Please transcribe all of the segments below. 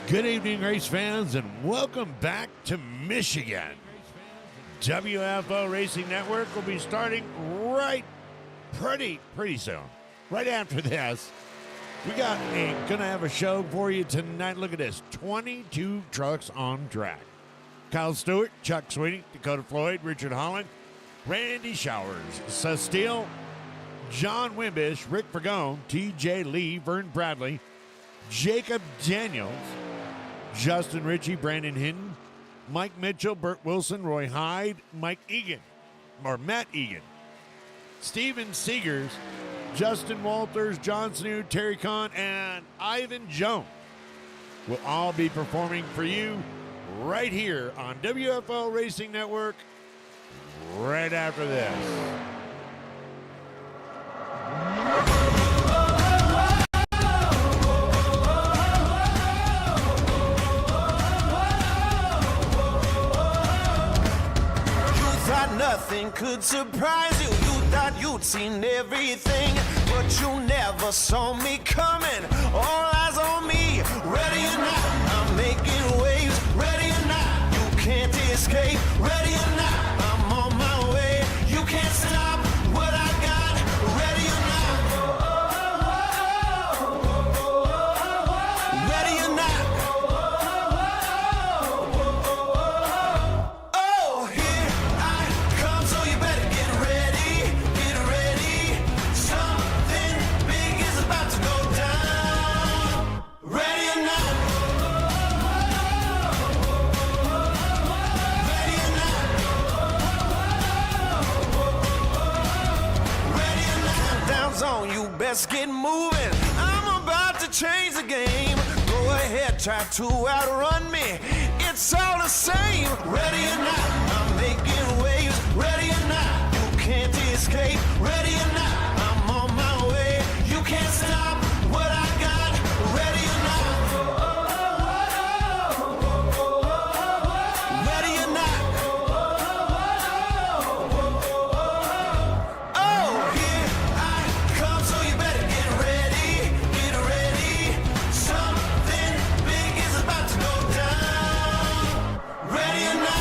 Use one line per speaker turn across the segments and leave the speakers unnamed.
Good evening, race fans, and welcome back to Michigan. WFO Racing Network will be starting pretty soon. Right after this, we gonna have a show for you tonight. Look at this, 22 trucks on track. Kyle Stewart, Chuck Sweeney, Dakota Floyd, Richard Holland, Randy Showers, Sestiel, John Wimbish, Rick Fergone, TJ Lee, Vern Bradley, Jacob Daniels, Justin Ritchie, Brandon Hinton, Mike Mitchell, Burt Wilson, Roy Hyde, Matt Egan, Steven Seegers, Justin Walters, John Snood, Terry Kahn, and Ivan Jones will all be performing for you right here on WFO Racing Network right after this.
Nothing could surprise you. You thought you'd seen everything, but you never saw me coming. All eyes on me, ready or not, I'm making waves. Ready or not, you can't escape. Ready or not, I'm on my way. You can't stop what I got. Ready or not, ready or not. Oh, here I come, so you better get ready. Get ready. Something big is about to go down. Ready or not. Ready or not. Ready or not. Down zone, you best get moving. I'm about to change the game. Go ahead, try to outrun me. It's all the same. Ready or not, I'm making waves. Ready or not, you can't escape. Ready or not, I'm on my way. You can't stop what I got. Ready or not. Ready or not. Oh, here I come, so you better get ready. Get ready. Something big is about to go down. Ready or not.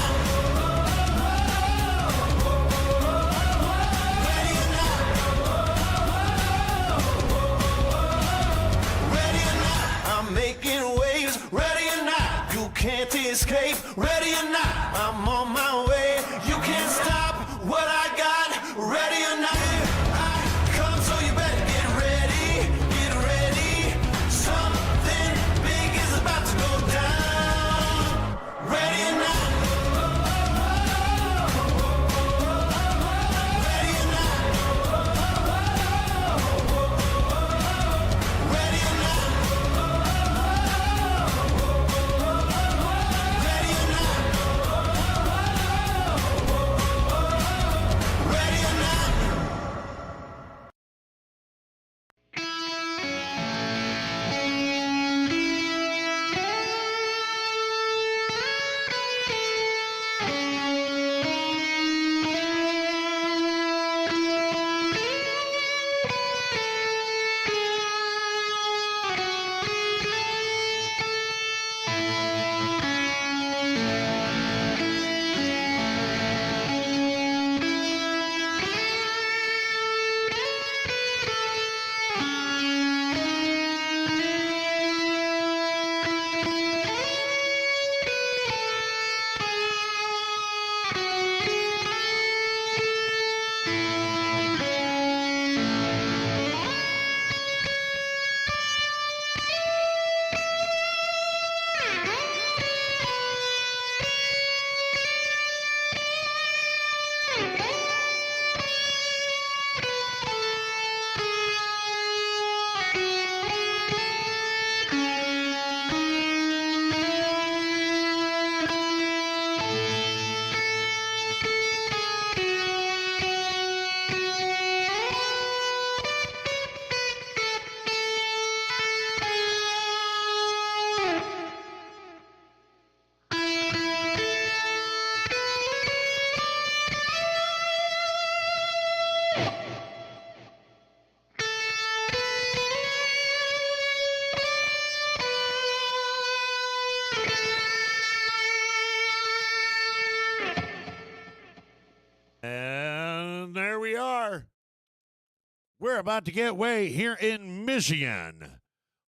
We're about to get away here in Michigan.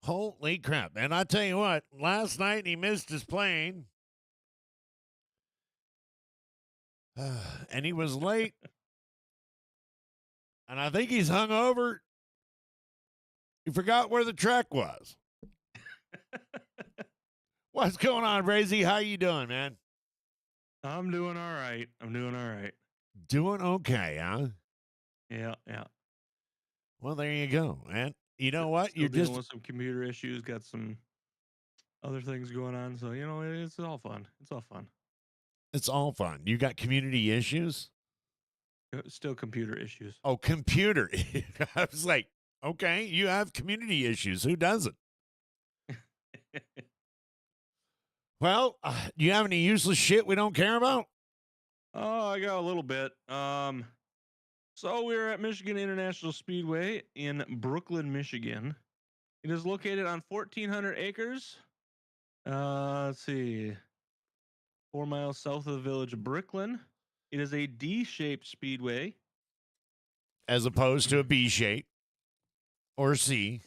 Holy crap. And I tell you what, last night he missed his plane. And he was late. And I think he's hungover. He forgot where the track was. What's going on, Brazy? How you doing, man?
I'm doing all right.
Doing okay, huh?
Yeah.
Well, there you go, man. You know what?
Still dealing with some computer issues, got some other things going on. So, it's all fun.
It's all fun. You got community issues?
Still computer issues.
Oh, computer. I was like, okay, you have community issues. Who doesn't? Well, do you have any useless shit we don't care about?
Oh, I got a little bit. So we're at Michigan International Speedway in Brooklyn, Michigan. It is located on 1,400 acres. Let's see. 4 miles south of the village of Brooklyn. It is a D-shaped speedway.
As opposed to a B shape or C.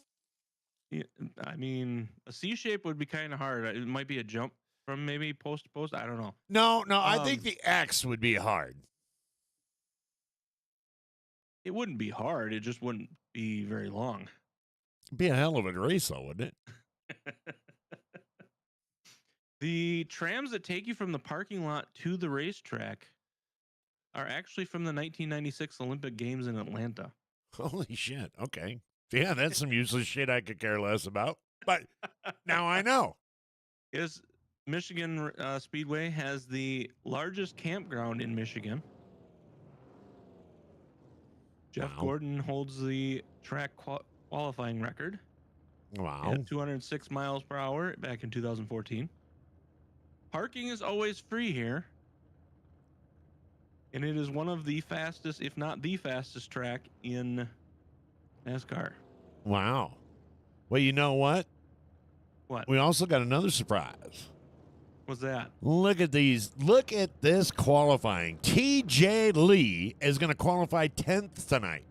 Yeah, I mean, a C shape would be kind of hard. It might be a jump from maybe post to post. I don't know.
No, I think the X would be hard.
It wouldn't be hard. It just wouldn't be very long.
It'd be a hell of a race, though, wouldn't it?
The trams that take you from the parking lot to the racetrack are actually from the 1996 Olympic Games in Atlanta.
Holy shit. Okay. Yeah, that's some useless shit I could care less about. But now I know.
Michigan Speedway has the largest campground in Michigan. Jeff Gordon holds the track qualifying record.
Wow.
At 206 miles per hour back in 2014. Parking is always free here. And it is one of the fastest, if not the fastest track in NASCAR.
Wow. Well, you know what?
What?
We also got another surprise.
What's that?
Look at these. Look at this qualifying. TJ Lee is going to qualify 10th tonight.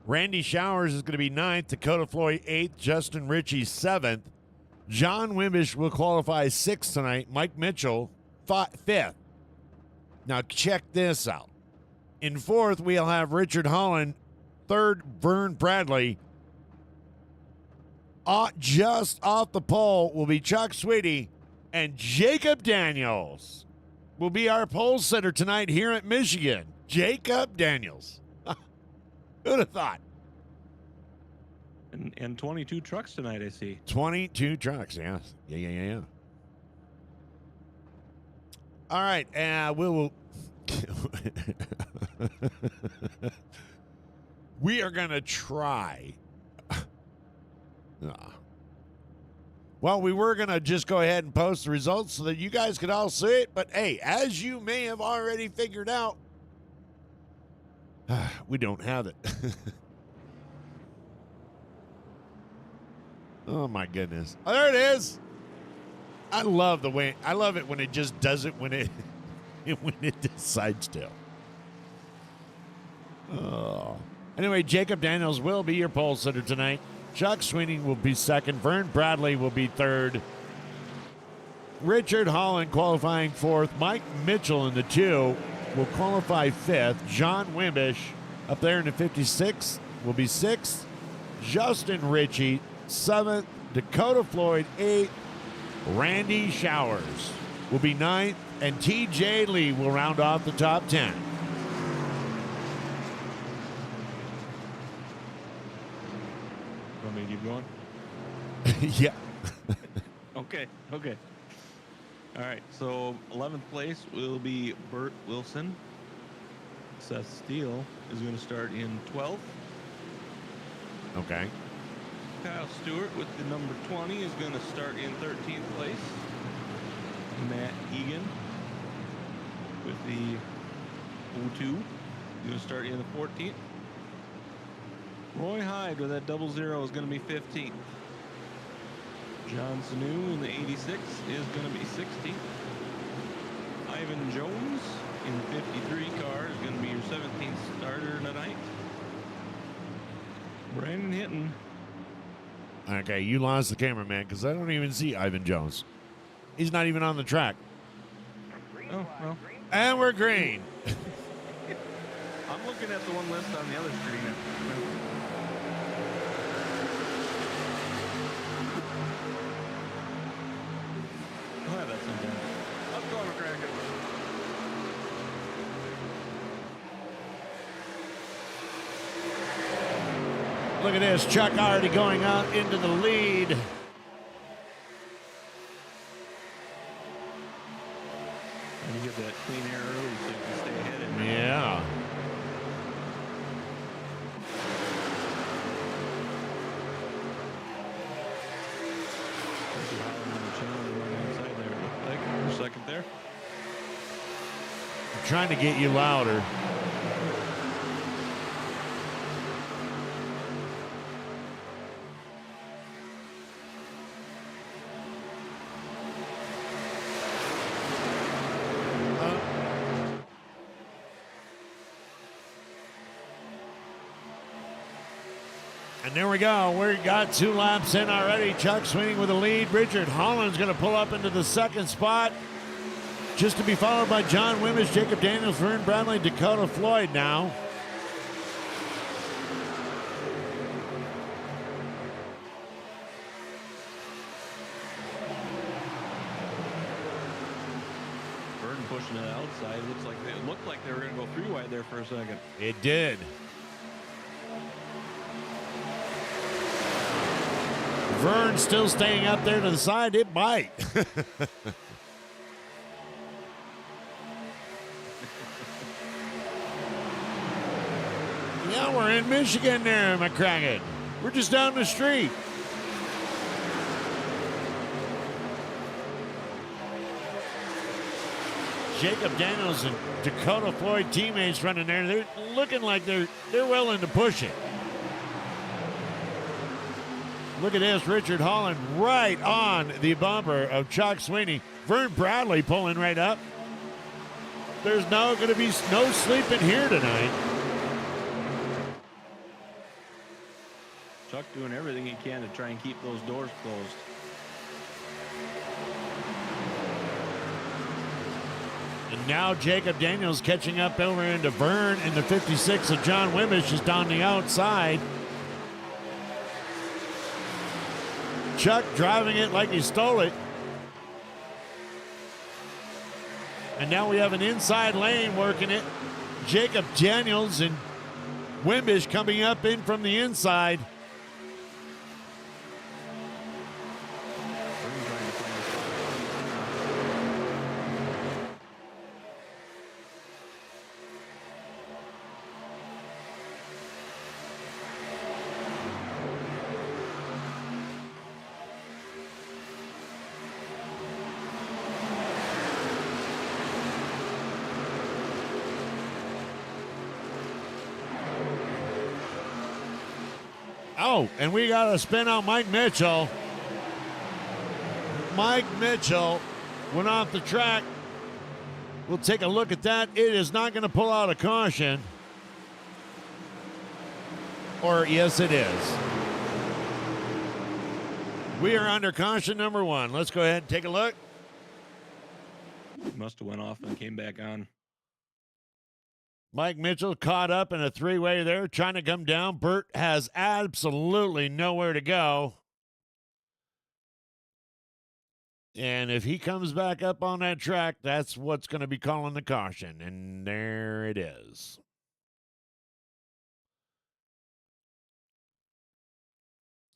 Randy Showers is going to be 9th. Dakota Floyd 8th. Justin Ritchie 7th. John Wimbish will qualify 6th tonight. Mike Mitchell 5th. Now check this out. In 4th, we'll have Richard Holland. 3rd, Vern Bradley. Just off the pole will be Chuck Sweetie. And Jacob Daniels will be our pole sitter tonight here at Michigan. Jacob Daniels. Who'd have thought?
And 22 trucks tonight, I see.
22 trucks, yes. Yeah. All right, we will. We are going to try. Well, we were going to just go ahead and post the results so that you guys could all see it. But, hey, as you may have already figured out, we don't have it. Oh, my goodness. Oh, there it is. I love it when it just does it when it decides to. Oh. Anyway, Jacob Daniels will be your pole sitter tonight. Chuck Sweeney will be 2nd. Vern Bradley will be 3rd. Richard Holland qualifying 4th. Mike Mitchell in the 2 will qualify 5th. John Wimbish up there in the 56 will be 6th. Justin Ritchie 7th. Dakota Floyd 8th. Randy Showers will be 9th. And TJ Lee will round off the top 10.
Want me to keep going?
Yeah.
Okay. All right, so 11th place will be Burt Wilson. Seth Steele is going to start in 12th.
Okay.
Kyle Stewart with the number 20 is going to start in 13th place. Matt Egan with the 02 is going to start in the 14th. Roy Hyde with that 00 is going to be 15th. John Sanu in the 86 is going to be 16th. Ivan Jones in 53 car is going to be your 17th starter tonight. Brandon Hinton.
Okay, you lost the cameraman because I don't even see Ivan Jones. He's not even on the track.
Oh, well.
And we're green.
I'm looking at the one list on the other screen. I'll have that sometime. Let's go, McCracken.
Look at this. Chuck already going out into the lead.
And you get that clean air early so you can stay ahead of him.
Yeah.
For a second there.
I'm trying to get you louder. And there we go. We got 2 laps in already. Chuck Sweeney with the lead. Richard Holland's going to pull up into the second spot. Just to be followed by John Wimmish, Jacob Daniels, Vern Bradley, Dakota Floyd now.
Burton pushing it outside. It looked like they were going to go 3 wide there for a second.
It did. Vern still staying up there to the side. It might. Yeah, we're in Michigan there, McCracken. We're just down the street. Jacob Daniels and Dakota Floyd teammates running there. They're looking like they're willing to push it. Look at this, Richard Holland right on the bumper of Chuck Sweeney. Vern Bradley pulling right up. There's going to be no sleeping here tonight.
Chuck doing everything he can to try and keep those doors closed.
And now Jacob Daniels catching up over into Vern, and the 56 of John Wimmish is down the outside. Chuck driving it like he stole it. And now we have an inside lane working it. Jacob Daniels and Wimbish coming up in from the inside. Oh, and we got a spin on Mike Mitchell. Mike Mitchell went off the track. We'll take a look at that. It is not going to pull out a caution. Or, yes, it is. We are under caution number 1. Let's go ahead and take a look.
Must have went off and came back on.
Mike Mitchell caught up in a 3-way there, trying to come down. Burt has absolutely nowhere to go. And if he comes back up on that track, that's what's going to be calling the caution. And there it is.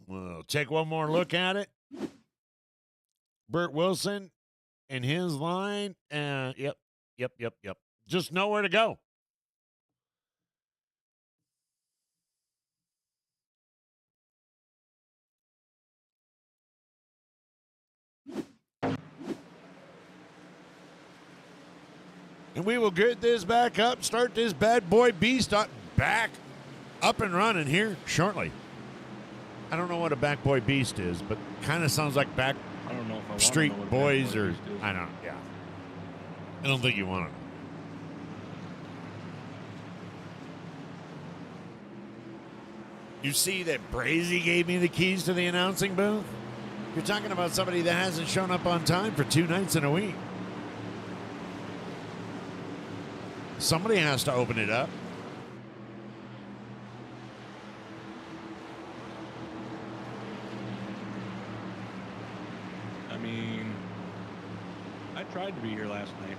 We'll take one more look at it. Burt Wilson in his line. Yep. Just nowhere to go. And we will get this back up, start this bad boy beast back up and running here shortly. I don't know what a back boy beast is, but kind of sounds like back
I don't know if I want
street
to know what
boys or
beast is.
I don't. Yeah, I don't think you want to. You see that Brazy gave me the keys to the announcing booth? You're talking about somebody that hasn't shown up on time for 2 nights in a week. Somebody has to open it up.
I mean, I tried to be here last night.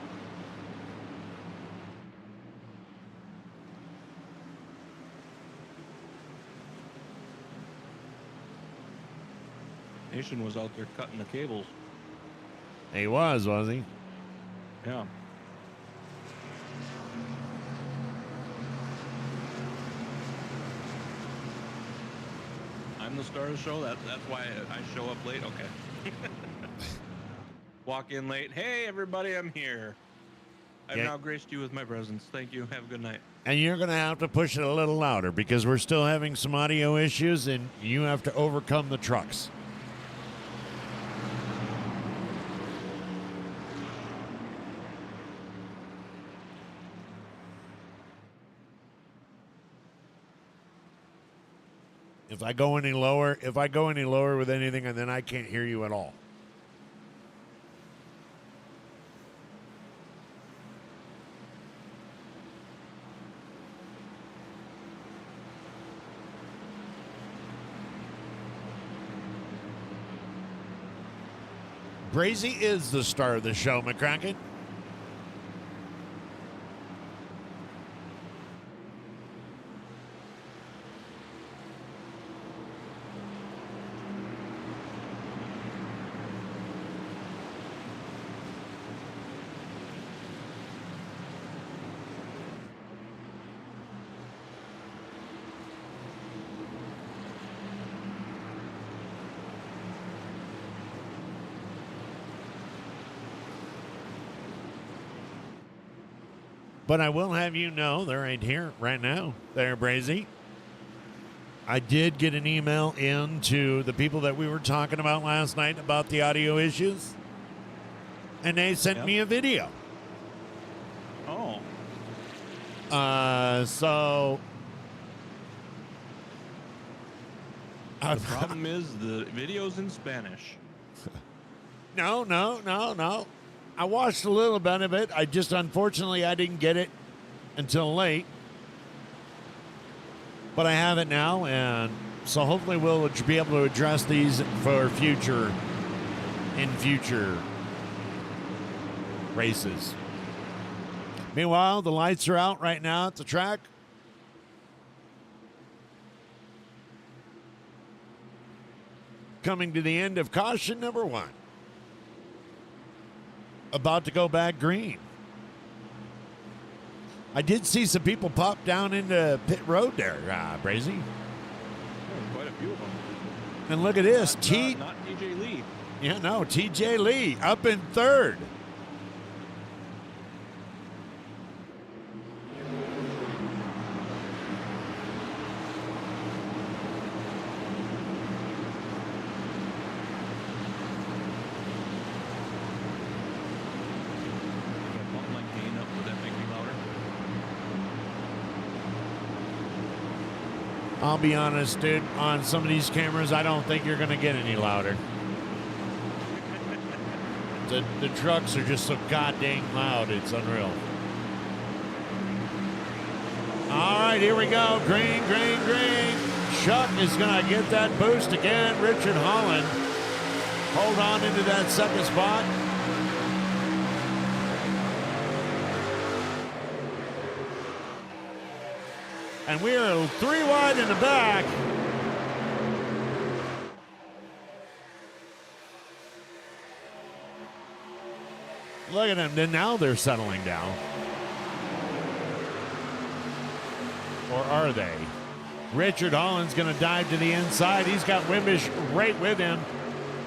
Nation was out there cutting the cables.
He was he?
Yeah. I'm the star of the show. That's why I show up late. Okay. Walk in late. Hey, everybody, I'm here. I've now graced you with my presence. Thank you. Have a good night.
And you're going to have to push it a little louder because we're still having some audio issues and you have to overcome the trucks. If I go any lower with anything, and then I can't hear you at all. Brazy is the star of the show, McCracken. But I will have you know, they're right here, right now. There, Brazy. I did get an email in to the people that we were talking about last night about the audio issues. And they sent me a video.
Oh.
So...
The problem is the video's in Spanish.
No. I watched a little bit of it. Unfortunately, I didn't get it until late. But I have it now, and so hopefully we'll be able to address these for future races. Meanwhile, the lights are out right now at the track. Coming to the end of caution number 1. About to go back green. I did see some people pop down into pit road there, Brazy.
Quite a few of them.
And look at this.
Not TJ Lee.
Yeah, no, TJ Lee up in 3rd. I'll be honest, dude, on some of these cameras, I don't think you're going to get any louder. The trucks are just so goddamn loud, it's unreal. All right, here we go. Green. Chuck is going to get that boost again. Richard Holland hold on into that second spot. And we are 3 wide in the back. Look at them. Then now they're settling down. Or are they? Richard Holland's going to dive to the inside. He's got Wimbish right with him.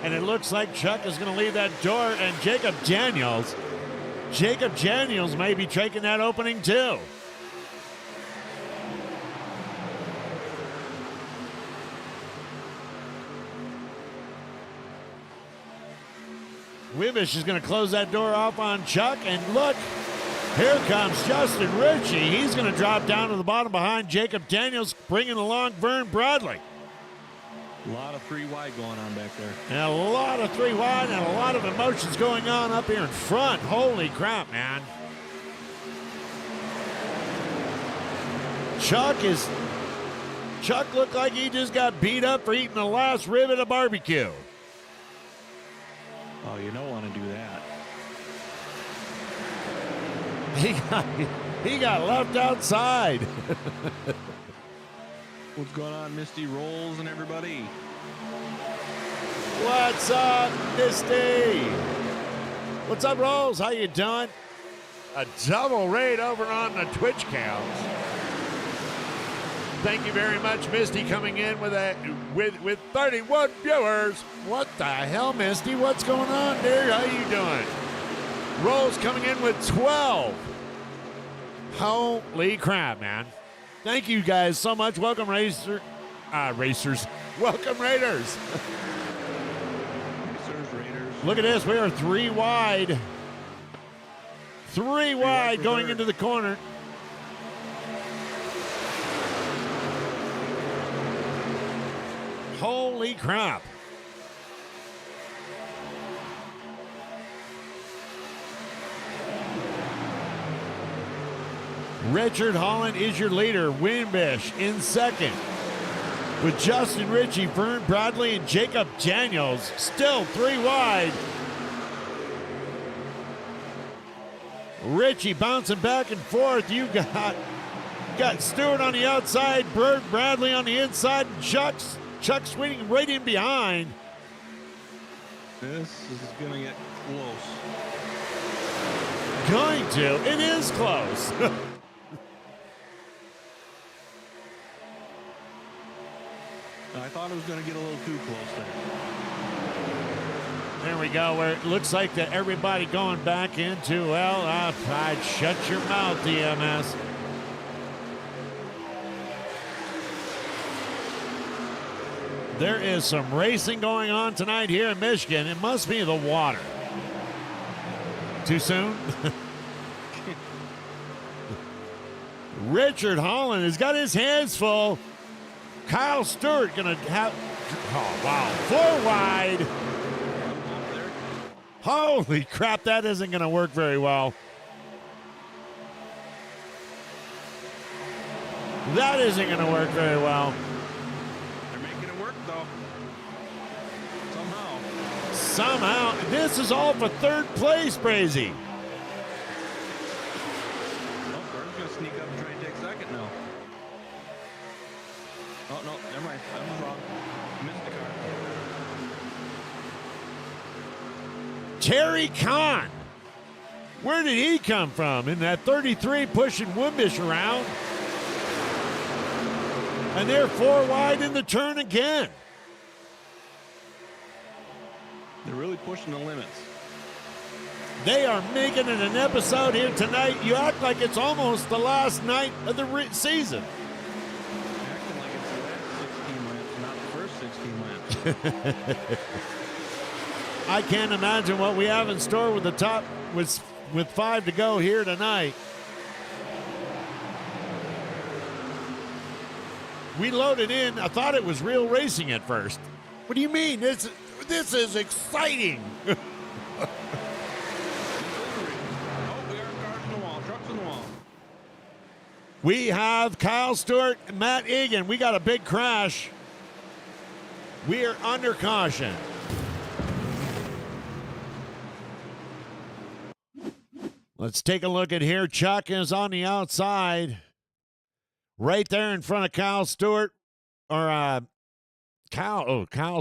And it looks like Chuck is going to leave that door. And Jacob Daniels may be taking that opening too. Wimbish is going to close that door off on Chuck, and look, Here comes Justin Ritchie. He's going to drop down to the bottom behind Jacob Daniels, bringing along Vern Bradley.
A lot of 3 wide going on back there.
And a lot of 3 wide and a lot of emotions going on up here in front. Holy crap, man. Chuck looked like he just got beat up for eating the last rib at a barbecue.
Oh, you don't want to do that.
He got left outside.
What's going on, Misty Rolls and everybody?
What's up, Misty? What's up, Rolls? How you doing? A double raid over on the Twitch counts. Thank you very much, Misty, coming in with 31 viewers. What the hell, Misty? What's going on there? How you doing? Rolls coming in with 12. Holy crap, man. Thank you guys so much. Welcome, racers. Welcome, Raiders.
Raiders.
Look at this. We are 3 wide. 3 wide going into the corner. Holy crap. Richard Holland is your leader. Wimbish in second. With Justin Ritchie, Vern Bradley, and Jacob Daniels still 3 wide. Ritchie bouncing back and forth. You got Stewart on the outside, Vern Bradley on the inside, and Chuck swinging right in behind.
This is going to get close.
Going to. It is close.
I thought it was going to get a little too close there.
There we go, where it looks like that everybody going back into, well, I'd shut your mouth, DMS. There is some racing going on tonight here in Michigan. It must be the water. Too soon? Richard Holland has got his hands full. Kyle Stewart going to have, oh, wow, 4 wide. Holy crap, that isn't going to work very well. That isn't going to work very well.
They're making it work, though.
Somehow. This is all for 3rd place, Brazy.
Oh, Vern's going to sneak up and try and take 2nd now. Oh, no, never mind. I was wrong. Missed the car.
Terry Kahn. Where did he come from? In that 33 pushing Wimbish around. And they're 4 wide in the turn again.
They're really pushing the limits.
They are making it an episode here tonight. You act like it's almost the last night of the season.
Acting like it's the last 16 laps, not the first 16 laps.
I can't imagine what we have in store with the top with 5 to go here tonight. We loaded in. I thought it was real racing at first. What do you mean? This is exciting.
Oh, we are cars in the wall, trucks in the wall.
We have Kyle Stewart and Matt Egan. We got a big crash. We are under caution. Let's take a look at here. Chuck is on the outside. Right there in front of Kyle Stewart. Kyle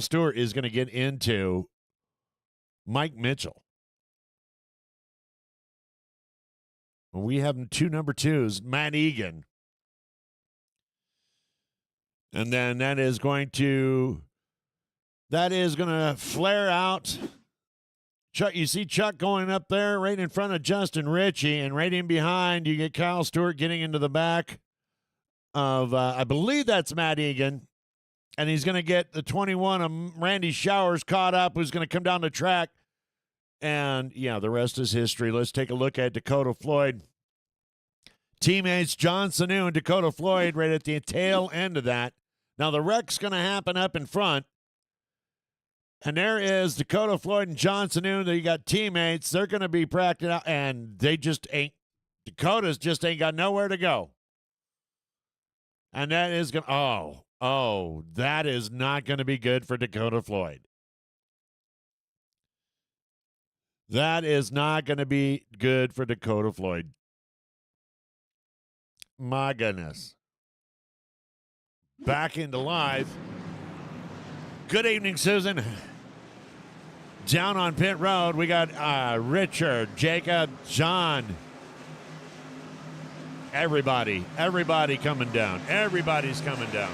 Stewart is going to get into Mike Mitchell. We have 2 number 2s, Matt Egan. And then that is going to flare out. Chuck, you see Chuck going up there right in front of Justin Ritchie, and right in behind you get Kyle Stewart getting into the back of, I believe that's Matt Egan, and he's going to get the 21 of Randy Showers caught up, who's going to come down the track, and, yeah, the rest is history. Let's take a look at Dakota Floyd. teammates John Sanu and Dakota Floyd right at the tail end of that. Now, the wreck's going to happen up in front. And there is Dakota Floyd and John Sanu. You got teammates. They're going to be practicing out, and they just ain't. Dakota's just ain't got nowhere to go. And that is going to, that is not going to be good for Dakota Floyd. That is not going to be good for Dakota Floyd. My goodness. Back into live. Good evening, Susan. Down on pit road, we got Richard, Jacob, John. Everybody coming down. Everybody's coming down.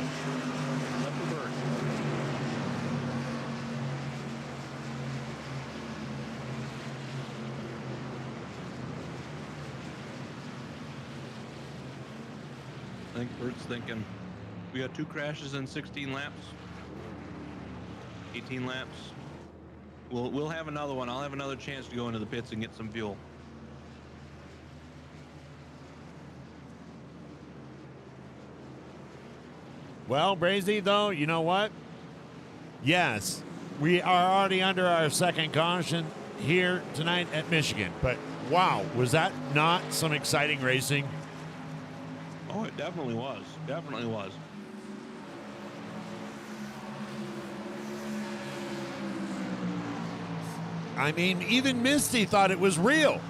I think Bert's thinking we got 2 crashes in 16 laps, 18 laps. We'll have another one. I'll have another chance to go into the pits and get some fuel.
Well, Brazy, though, you know what? Yes, we are already under our second caution here tonight at Michigan. But, wow, was that not some exciting racing?
Oh, it definitely was. Definitely was.
I mean, even Misty thought it was real.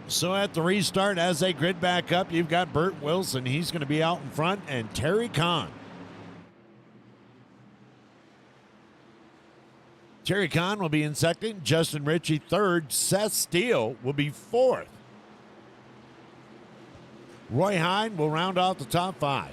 So at the restart, as they grid back up, you've got Bert Wilson. He's going to be out in front, and Terry Kahn. Terry Kahn will be in second. Justin Ritchie third. Seth Steele will be fourth. Roy Hine will round out the top 5.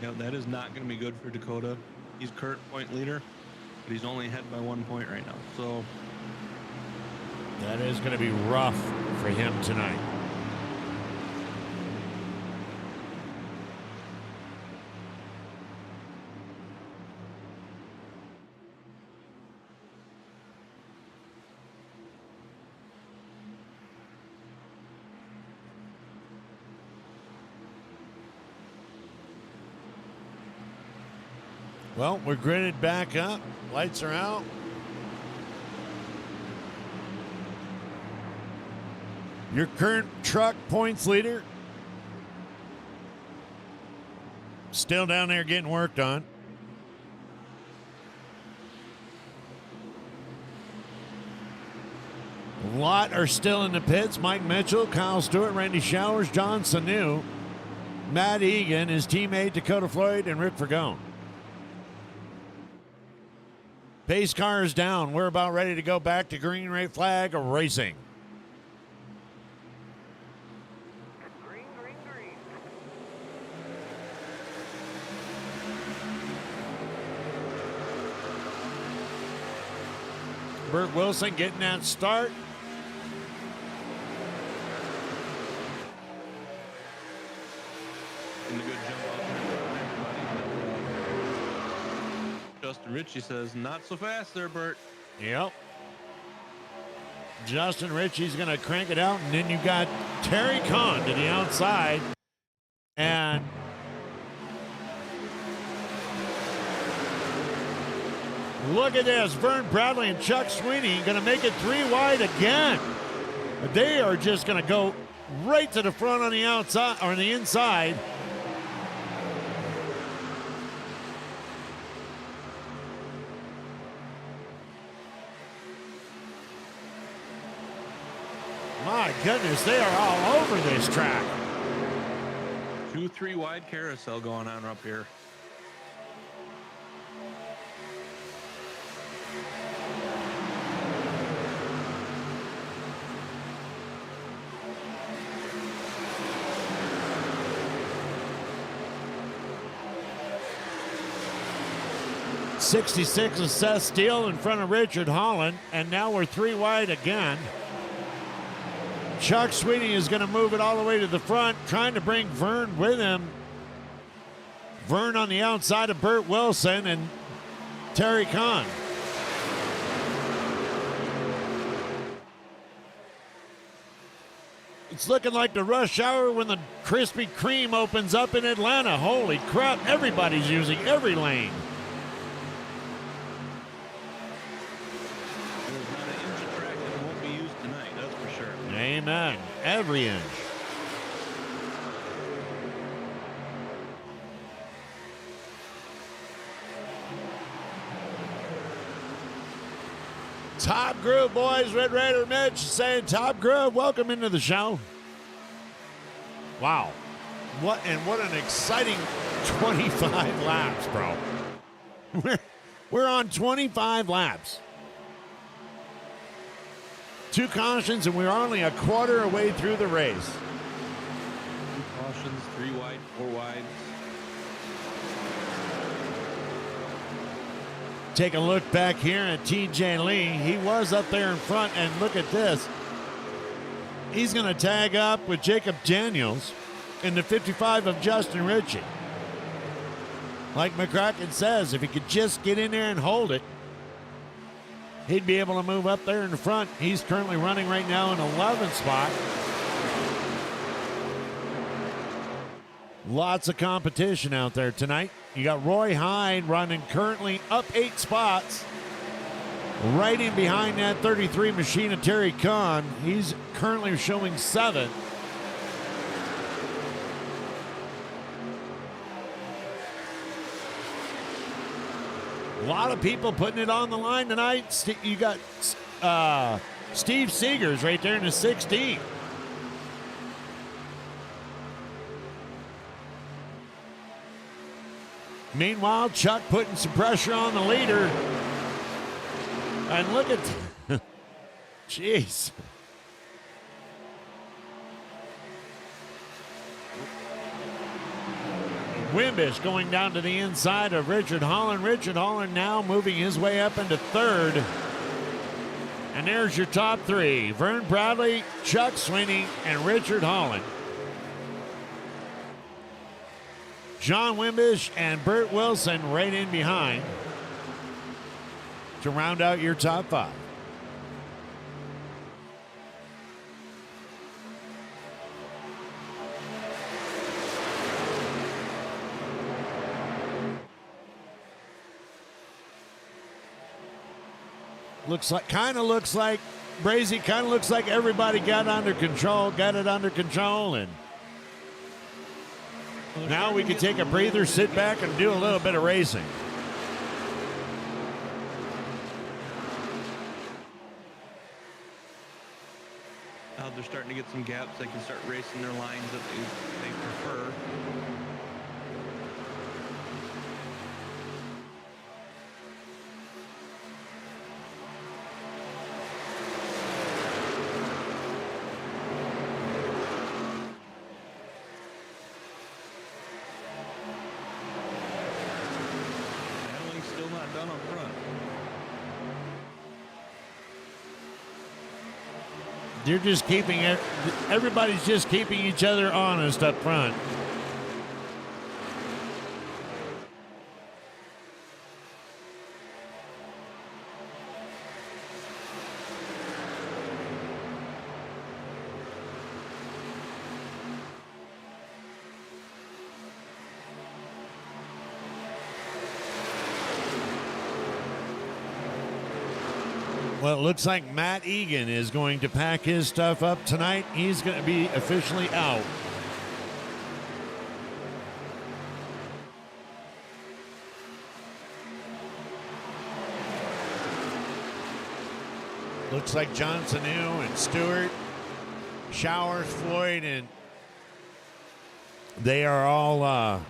Yeah, that is not going to be good for Dakota. He's current point leader, but he's only ahead by 1 point right now. So
that is going to be rough for him tonight. Well, we're gridded back up. Lights are out. Your current truck points leader still down there getting worked on. A lot are still in the pits. Mike Mitchell, Kyle Stewart, Randy Showers, John Sanu, Matt Egan, his teammate Dakota Floyd, and Rick Fergone. Pace car is down. We're about ready to go back to green red flag racing.
Green, green, green.
Bert Wilson getting that start.
and a good jump out there from everybody. Justin Ritchie says, not so fast there, Bert.
Yep. Justin Ritchie's going to crank it out, and then you've got Terry Kahn to the outside. And look at this. Vern Bradley and Chuck Sweeney going to make it 3 wide again. They are just going to go right to the front on the outside or on the inside. My goodness, they are all over this track.
2-3 wide carousel going on up here.
'66 is Seth Steele in front of Richard Holland, and now we're 3 wide again. Chuck Sweeney is going to move it all the way to the front, trying to bring Vern with him. Vern on the outside of Burt Wilson and Terry Kahn. It's looking like the rush hour when the Krispy Kreme opens up in Atlanta. Holy crap, everybody's using every lane.
There's not an inch of track that won't be used tonight, that's for sure.
Amen. Every inch. Top Groove, boys. Red Raider Mitch saying, Top Groove, welcome into the show. Wow. What an exciting 25 laps, bro. We're on 25 laps. 2 cautions, and we're only a quarter away through the race.
2 cautions, 3 wide, 4 wides.
Take a look back here at TJ Lee. He was up there in front, and look at this. He's going to tag up with Jacob Daniels in the 55 of Justin Ritchie. Like McCracken says, if he could just get in there and hold it, he'd be able to move up there in the front. He's currently running right now in 11th spot. Lots of competition out there tonight. You got Roy Hyde running currently up 8 spots. Right in behind that 33 machine of Terry Kahn. He's currently showing 7th. A lot of people putting it on the line tonight. You got Steve Seegers right there in the 16th. Meanwhile, Chuck putting some pressure on the leader. And look at, jeez. Wimbish going down to the inside of Richard Holland. Richard Holland now moving his way up into 3rd. And there's your top 3. Vern Bradley, Chuck Sweeney, and Richard Holland. John Wimbish and Burt Wilson right in behind to round out your top 5. Brazy kind of looks like everybody got it under control, and now we can take a breather, sit back, and do a little bit of racing.
Now they're starting to get some gaps. They can start racing their lines that they prefer. Done up front.
They're just everybody's just keeping each other honest up front. Well, it looks like Matt Egan is going to pack his stuff up tonight. He's going to be officially out. Looks like John Sanu and Stewart Showers, Floyd, and they are all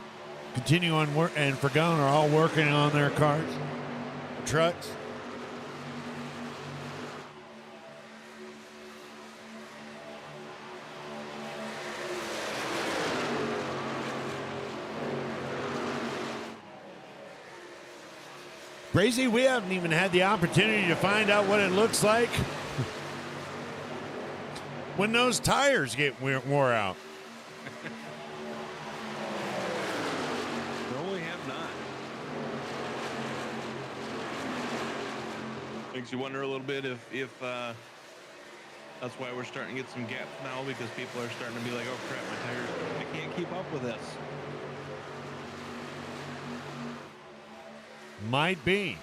continuing on work, and Fergon are all working on their cars, trucks. Crazy, we haven't even had the opportunity to find out what it looks like when those tires get wore out.
No, we have not. Makes you wonder a little bit if that's why we're starting to get some gaps now, because people are starting to be like, oh crap, my tires, I can't keep up with this.
Might be.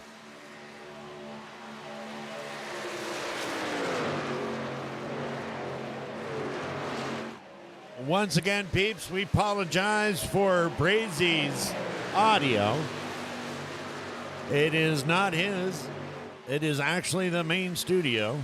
Once again, peeps, we apologize for Brazy's audio. It is not his. It is actually the main studio.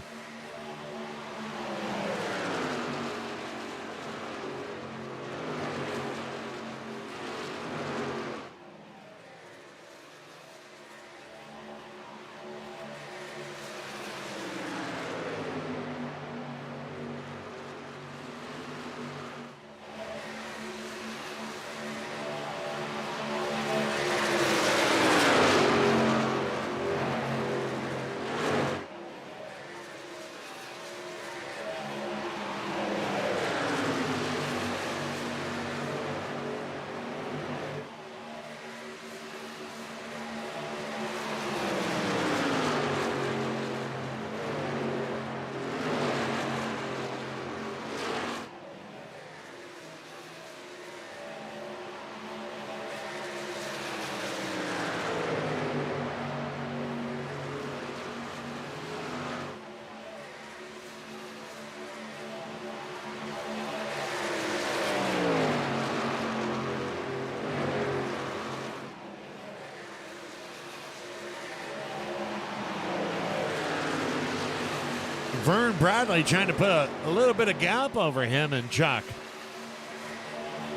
Vern Bradley trying to put a little bit of gap over him and Chuck.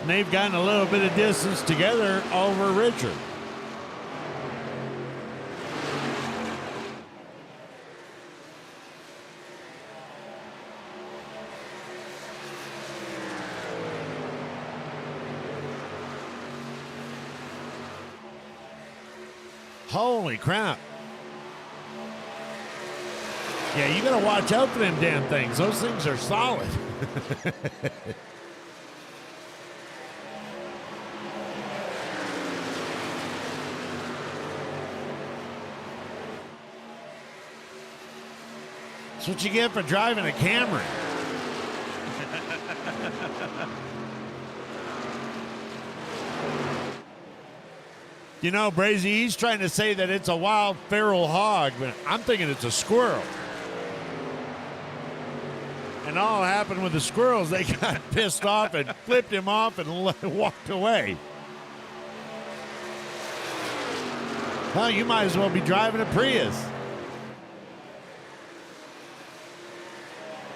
And they've gotten a little bit of distance together over Richard. Holy crap. Yeah, you got to watch out for them damn things. Those things are solid. That's what you get for driving a Camry. You know, Brazy, he's trying to say that it's a wild feral hog, but I'm thinking it's a squirrel. And all happened with the squirrels, they got pissed off and flipped him off and walked away. Well, you might as well be driving a Prius.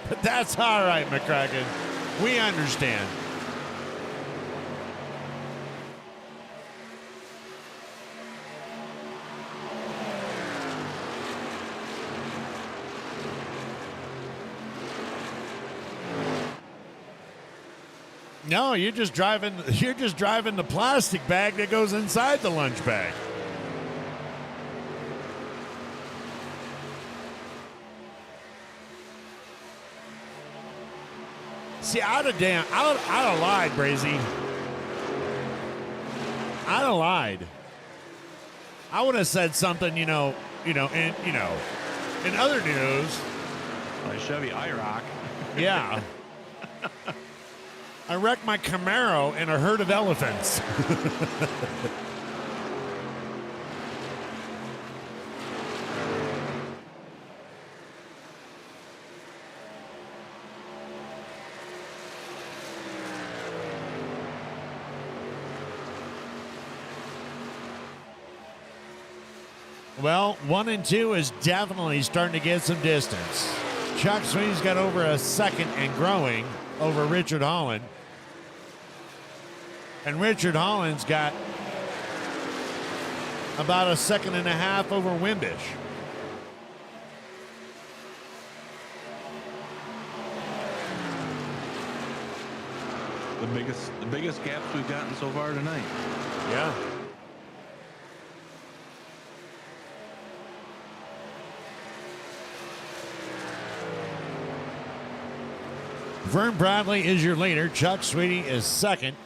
But that's all right, McCracken. We understand. No, you're just driving the plastic bag that goes inside the lunch bag. See, I'd have lied, Brazy. I'd have lied. I would have said something, in other news.
My Chevy IROC.
Yeah. I wrecked my Camaro in a herd of elephants. Well, 1 and 2 is definitely starting to get some distance. Chuck Sweeney's got over a second and growing over Richard Holland. And Richard Holland's got about a second and a half over Wimbish.
The biggest gaps we've gotten so far tonight.
Yeah. Vern Bradley is your leader. Chuck Sweeney is second.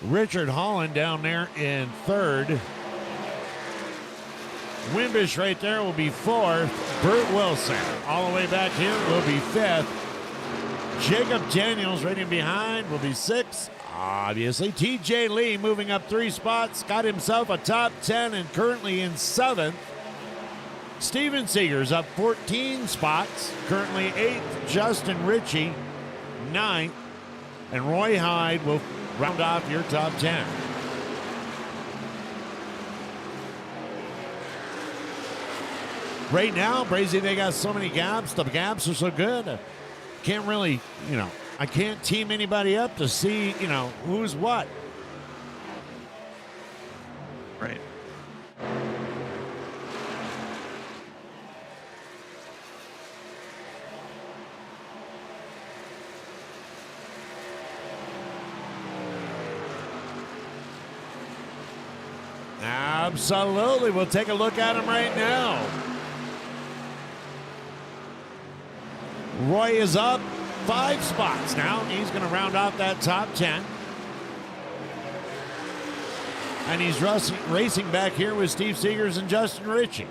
Richard Holland down there in third. Wimbish right there will be fourth. Burt Wilson all the way back here will be fifth. Jacob Daniels right in behind will be sixth. Obviously, TJ Lee moving up 3 spots, got himself a top 10 and currently in 7th. Steven Seeger's up 14 spots, currently 8th. Justin Ritchie, 9th. And Roy Hyde will round off your top 10. Right now, Brazy, they got so many gaps. The gaps are so good. Can't really, I can't team anybody up to see, who's what.
Right.
Absolutely. We'll take a look at him right now. Roy is up 5 spots now. He's going to round off that top 10. And he's racing back here with Steve Seegers and Justin Ritchie.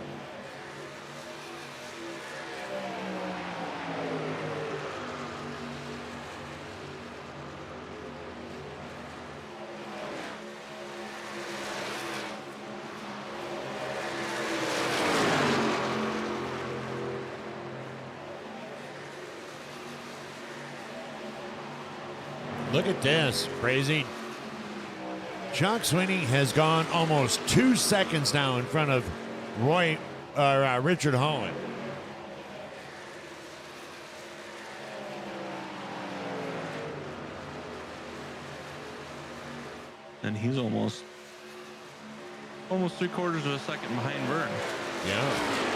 Look at this, Brazy. Chuck Sweeney has gone almost 2 seconds now in front of Richard Holland.
And he's almost 3/4 of a second behind Vern.
Yeah.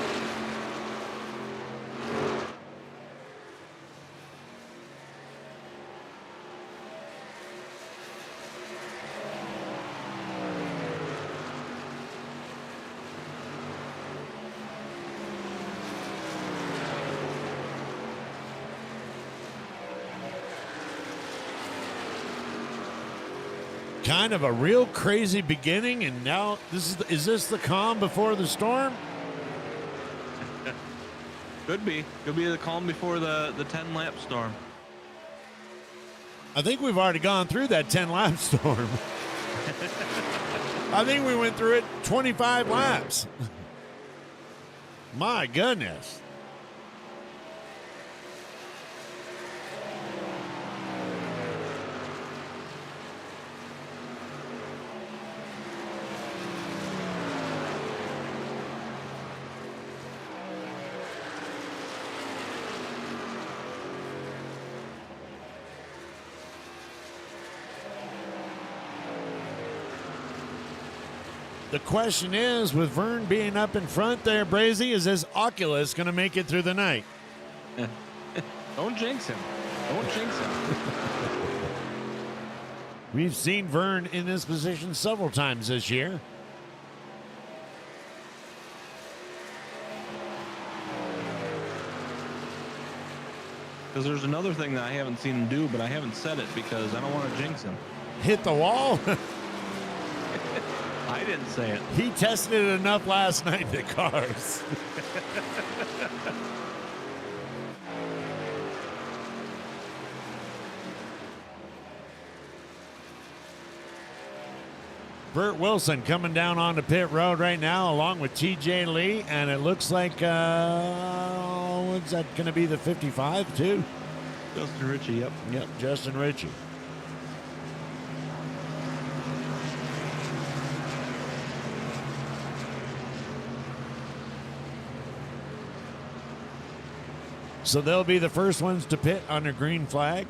Kind of a real crazy beginning, and now is this the calm before the storm?
Could be the calm before the 10-lap storm.
I think we've already gone through that 10-lap storm. I think we went through it 25 laps. My goodness. The question is, with Vern being up in front there, Brazy, is this Oculus going to make it through the night?
Don't jinx him. Don't jinx him.
We've seen Vern in this position several times this year.
Because there's another thing that I haven't seen him do, but I haven't said it because I don't want to jinx him.
Hit the wall?
I didn't say it.
He tested it enough last night in the cars. Burt Wilson coming down onto pit road right now along with TJ Lee, and it looks like what's that going to be, the 55 too?
Justin Ritchie, yep.
Yep, Justin Ritchie. So they'll be the first ones to pit under green flag.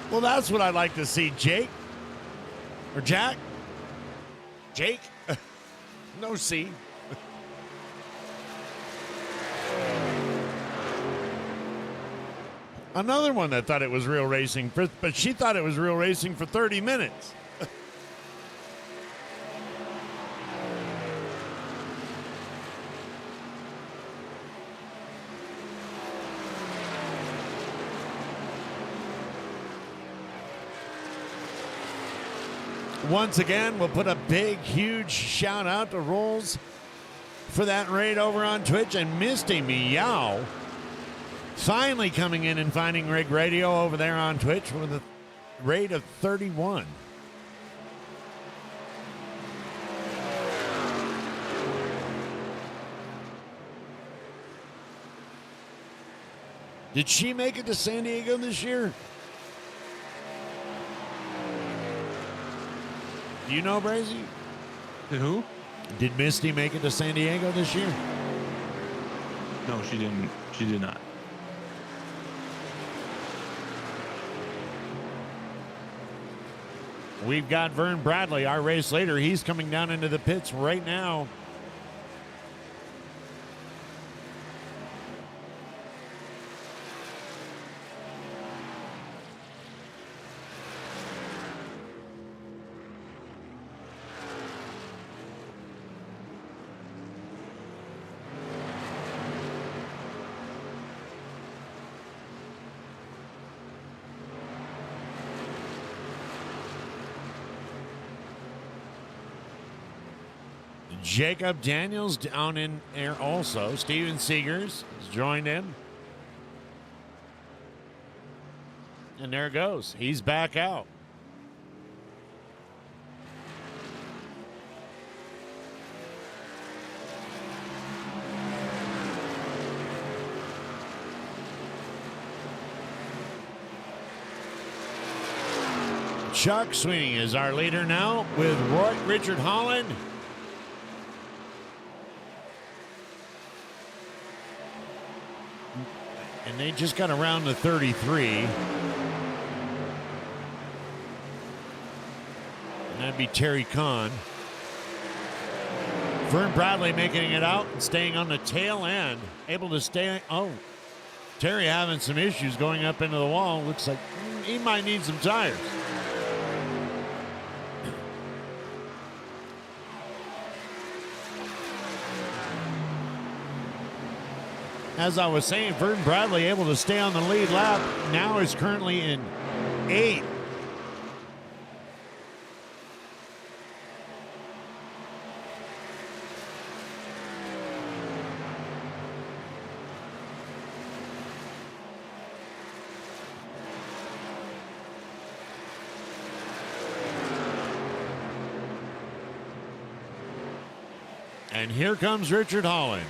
Well, that's what I'd like to see, Jake. Or Jack. Jake. No C. Another one that thought it was real racing, but she thought it was real racing for 30 minutes. Once again, we'll put a big, huge shout out to Rolls for that raid over on Twitch, and Misty Meow finally coming in and finding Rig Radio over there on Twitch with a rate of 31. Did she make it to San Diego this year? Do you know, Brazy?
Who?
Did Misty make it to San Diego this year?
No, she didn't. She did not.
We've got Vern Bradley, our race leader. He's coming down into the pits right now. Jacob Daniels down in there also. Steven Seegers has joined in. And there it goes. He's back out. Chuck Sweeney is our leader now with Richard Holland. And they just got around the 33. And that'd be Terry Kahn. Vern Bradley making it out and staying on the tail end. Able to stay. Oh, Terry having some issues going up into the wall. Looks like he might need some tires. As I was saying, Vern Bradley able to stay on the lead lap. Now is currently in 8th. And here comes Richard Holland.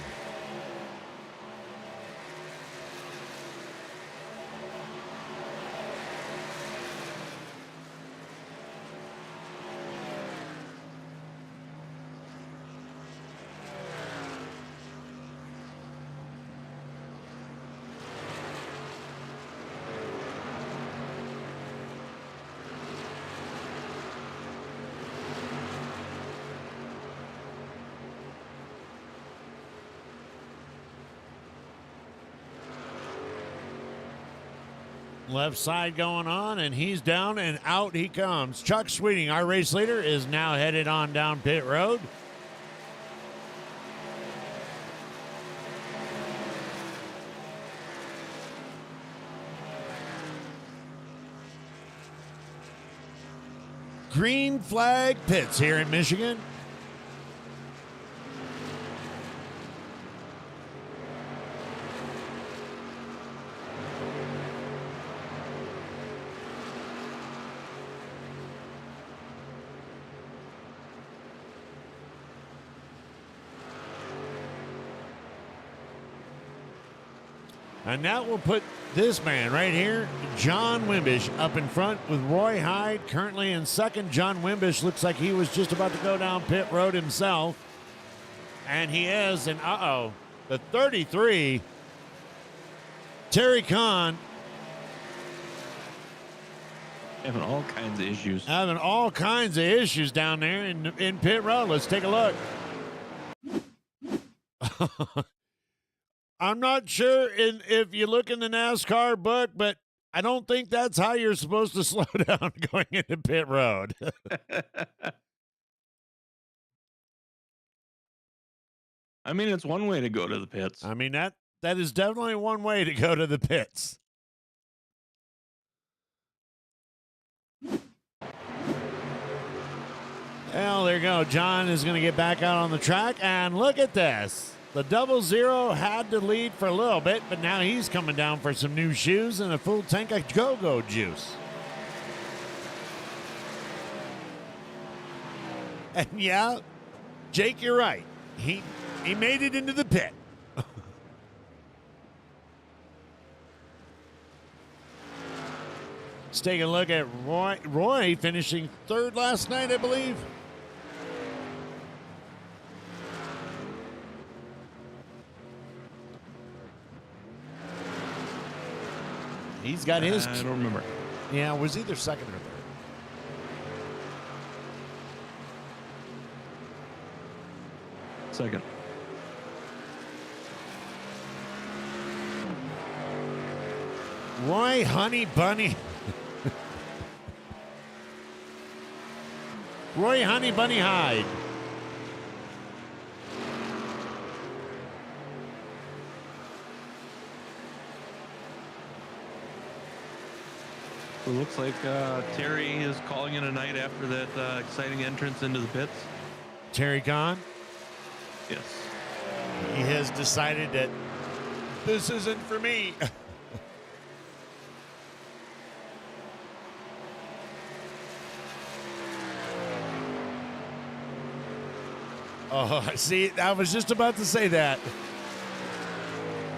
Left side going on, and he's down, and out he comes. Chuck Sweeting, our race leader, is now headed on down pit road. Green flag pits here in Michigan. And that will put this man right here, John Wimbish, up in front with Roy Hyde currently in second. John Wimbish looks like he was just about to go down pit road himself. And he is, and the 33, Terry Khan.
Having all kinds of issues.
Having all kinds of issues down there in pit road. Let's take a look. I'm not sure if you look in the NASCAR book, but I don't think that's how you're supposed to slow down going into pit road.
I mean, it's one way to go to the pits.
I mean, that is definitely one way to go to the pits. Well, there you go. John is going to get back out on the track, and look at this. The 00 had to lead for a little bit, but now he's coming down for some new shoes and a full tank of go-go juice. And yeah, Jake, you're right. He made it into the pit. Let's take a look at Roy. Roy finishing third last night, I believe. He's got his.
I don't remember.
Yeah, it was either second or third.
Second.
Roy Honey Bunny. Roy Honey Bunny Hyde.
It looks like Terry is calling it a night after that exciting entrance into the pits.
Terry Khan.
Yes.
He has decided that this isn't for me. Oh, see, I was just about to say that.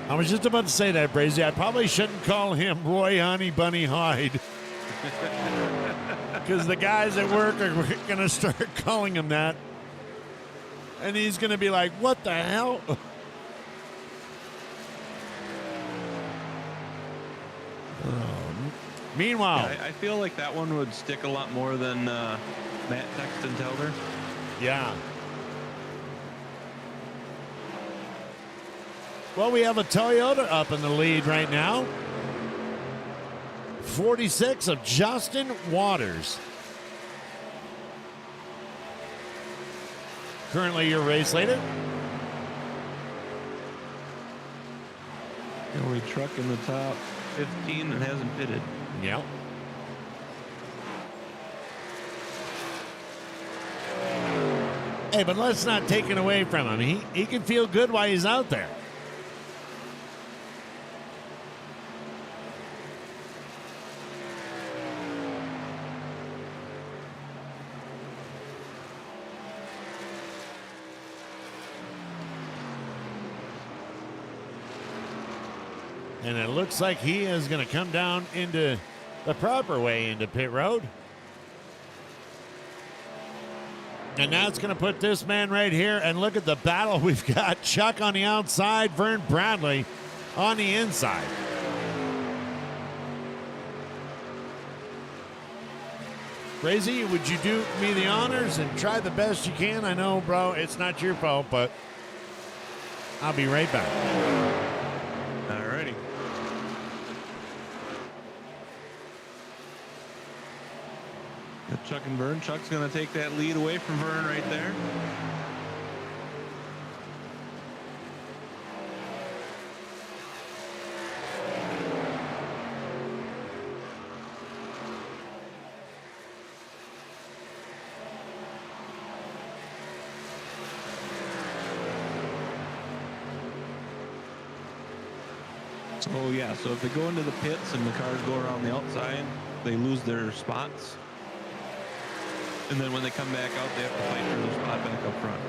Brazy. I probably shouldn't call him Roy Honey Bunny Hyde. Because the guys at work are going to start calling him that. And he's going to be like, what the hell? Meanwhile.
Yeah, I feel like that one would stick a lot more than Matt Texton-Telder.
Yeah. Well, we have a Toyota up in the lead right now. 46 of Justin Waters. Currently your race leader.
Only truck in the top 15 and hasn't pitted.
Yep. Hey, but let's not take it away from him. He can feel good while he's out there. And it looks like he is going to come down into the proper way into pit road. And that's going to put this man right here. And look at the battle. We've got Chuck on the outside, Vern Bradley on the inside. Crazy, would you do me the honors and try the best you can? I know, bro, it's not your fault, but I'll be right back.
Alrighty. Got Chuck and Vern. Chuck's going to take that lead away from Vern right there. So yeah, so if they go into the pits and the cars go around the outside, they lose their spots. And then when they come back out, they have to fight for their spot back up front.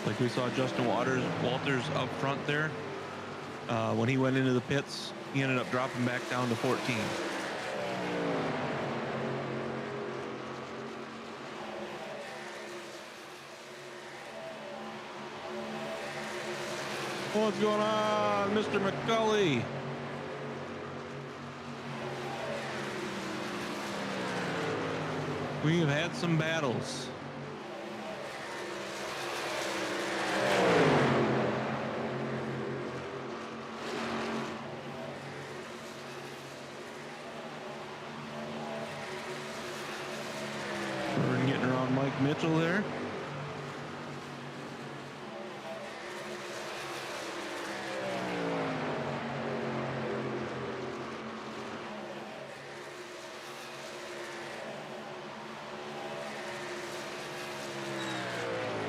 Like we saw Justin Walters up front there. When he went into the pits, he ended up dropping back down to 14. What's going on, Mr. McCulley? We have had some battles. We're getting around Mike Mitchell there.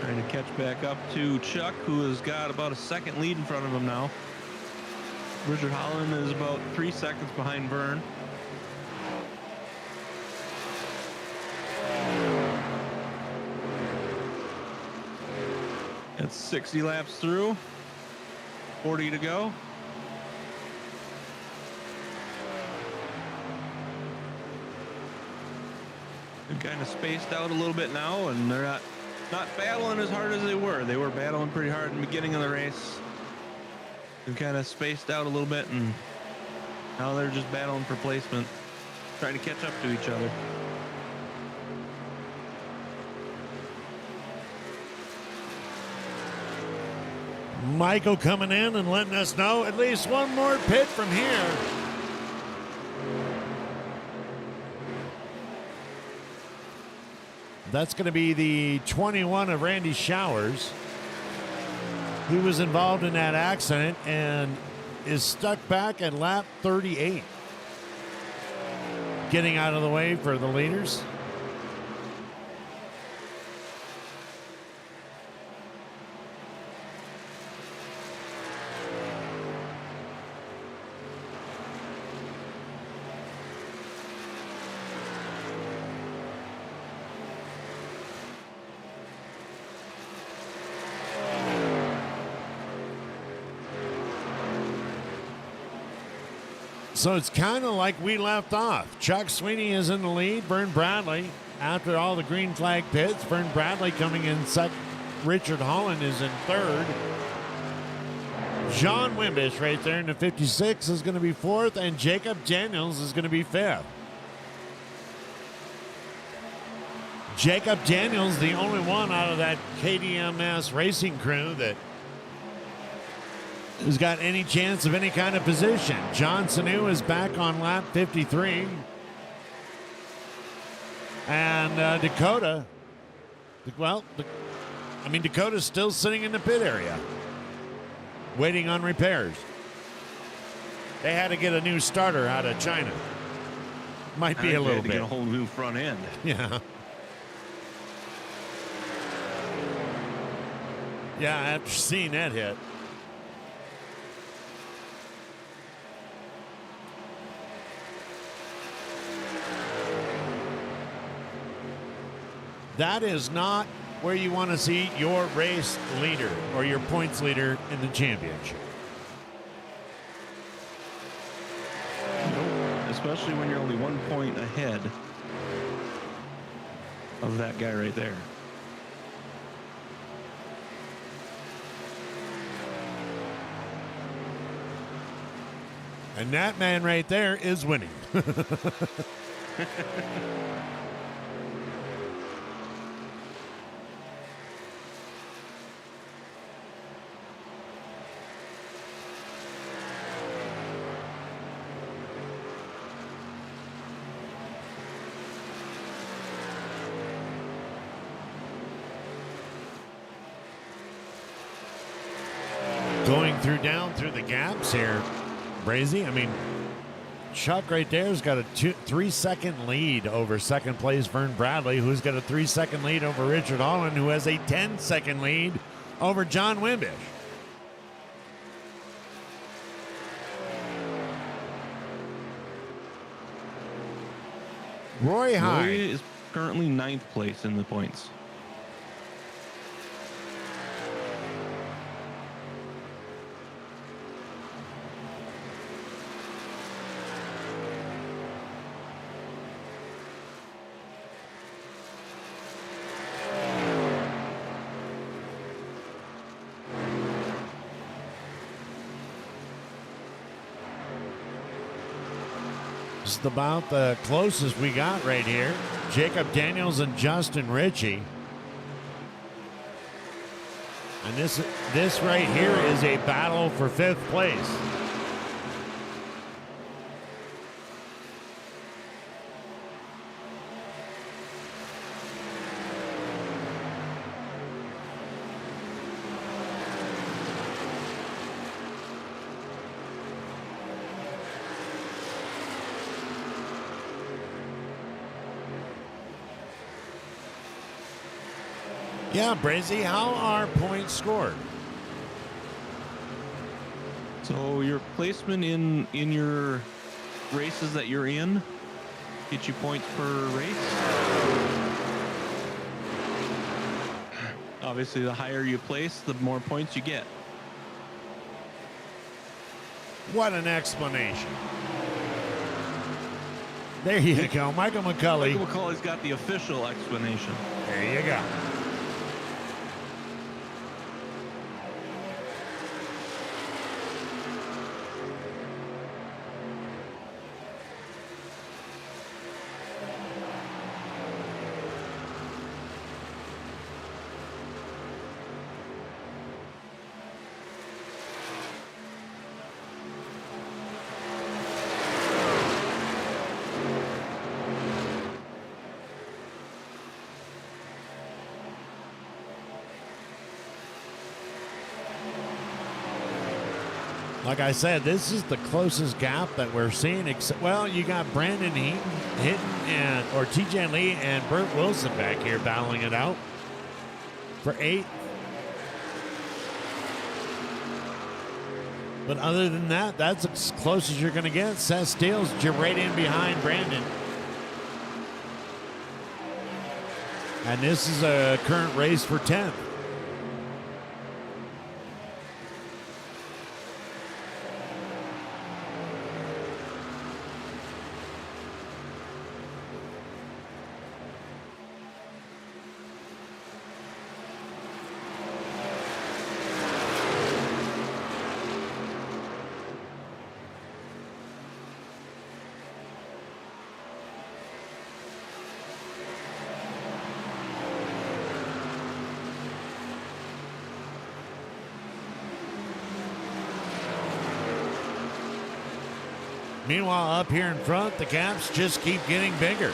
Trying to catch back up to Chuck, who has got about a second lead in front of him now. Richard Holland is about 3 seconds behind Vern. It's 60 laps through, 40 to go. They're kind of spaced out a little bit now, and they're not battling as hard as they were. They were battling pretty hard in the beginning of the race. They've kind of spaced out a little bit, and now they're just battling for placement, trying to catch up to each other.
Michael coming in and letting us know at least one more pit from here. That's going to be the 21 of Randy Showers. He was involved in that accident and is stuck back at lap 38. Getting out of the way for the leaders. So it's kind of like we left off. Chuck Sweeney is in the lead. Vern Bradley, after all the green flag pits, Vern Bradley coming in second. Richard Holland is in third. John Wimbish right there in the 56 is going to be fourth, and Jacob Daniels is going to be fifth. Jacob Daniels, the only one out of that KDMS racing crew that has got any chance of any kind of position. John Sanu is back on lap 53. And Dakota, well, Dakota's still sitting in the pit area, waiting on repairs. They had to get a new starter out of China. Might be a little bit.
Get a whole new front end.
Yeah. Yeah, after seeing that hit. That is not where you want to see your race leader or your points leader in the championship.
Nope. Especially when you're only 1 point ahead of that guy right there.
And that man right there is winning. Going down through the gaps here, Brazy. I mean, Chuck right there has got a 3-second lead over second place Vern Bradley, who's got a 3-second lead over Richard Holland, who has a 10-second lead over John Wimbish. Roy Hyde
is currently 9th place in the points.
Just about the closest we got right here. Jacob Daniels and Justin Ritchie. And this right here is a battle for 5th place. Yeah, Brazy, how are points scored?
So your placement in your races that you're in get you points per race. Obviously, the higher you place, the more points you get.
What an explanation. There you go, Michael McCulley.
Michael McCulley's got the official explanation.
There you go. Like I said, this is the closest gap that we're seeing. Except, well, you got Brandon Hinton or TJ Lee and Burt Wilson back here battling it out for 8th. But other than that, that's as close as you're going to get. Seth Steele's right in behind Brandon. And this is a current race for 10th. Meanwhile, up here in front, the gaps just keep getting bigger.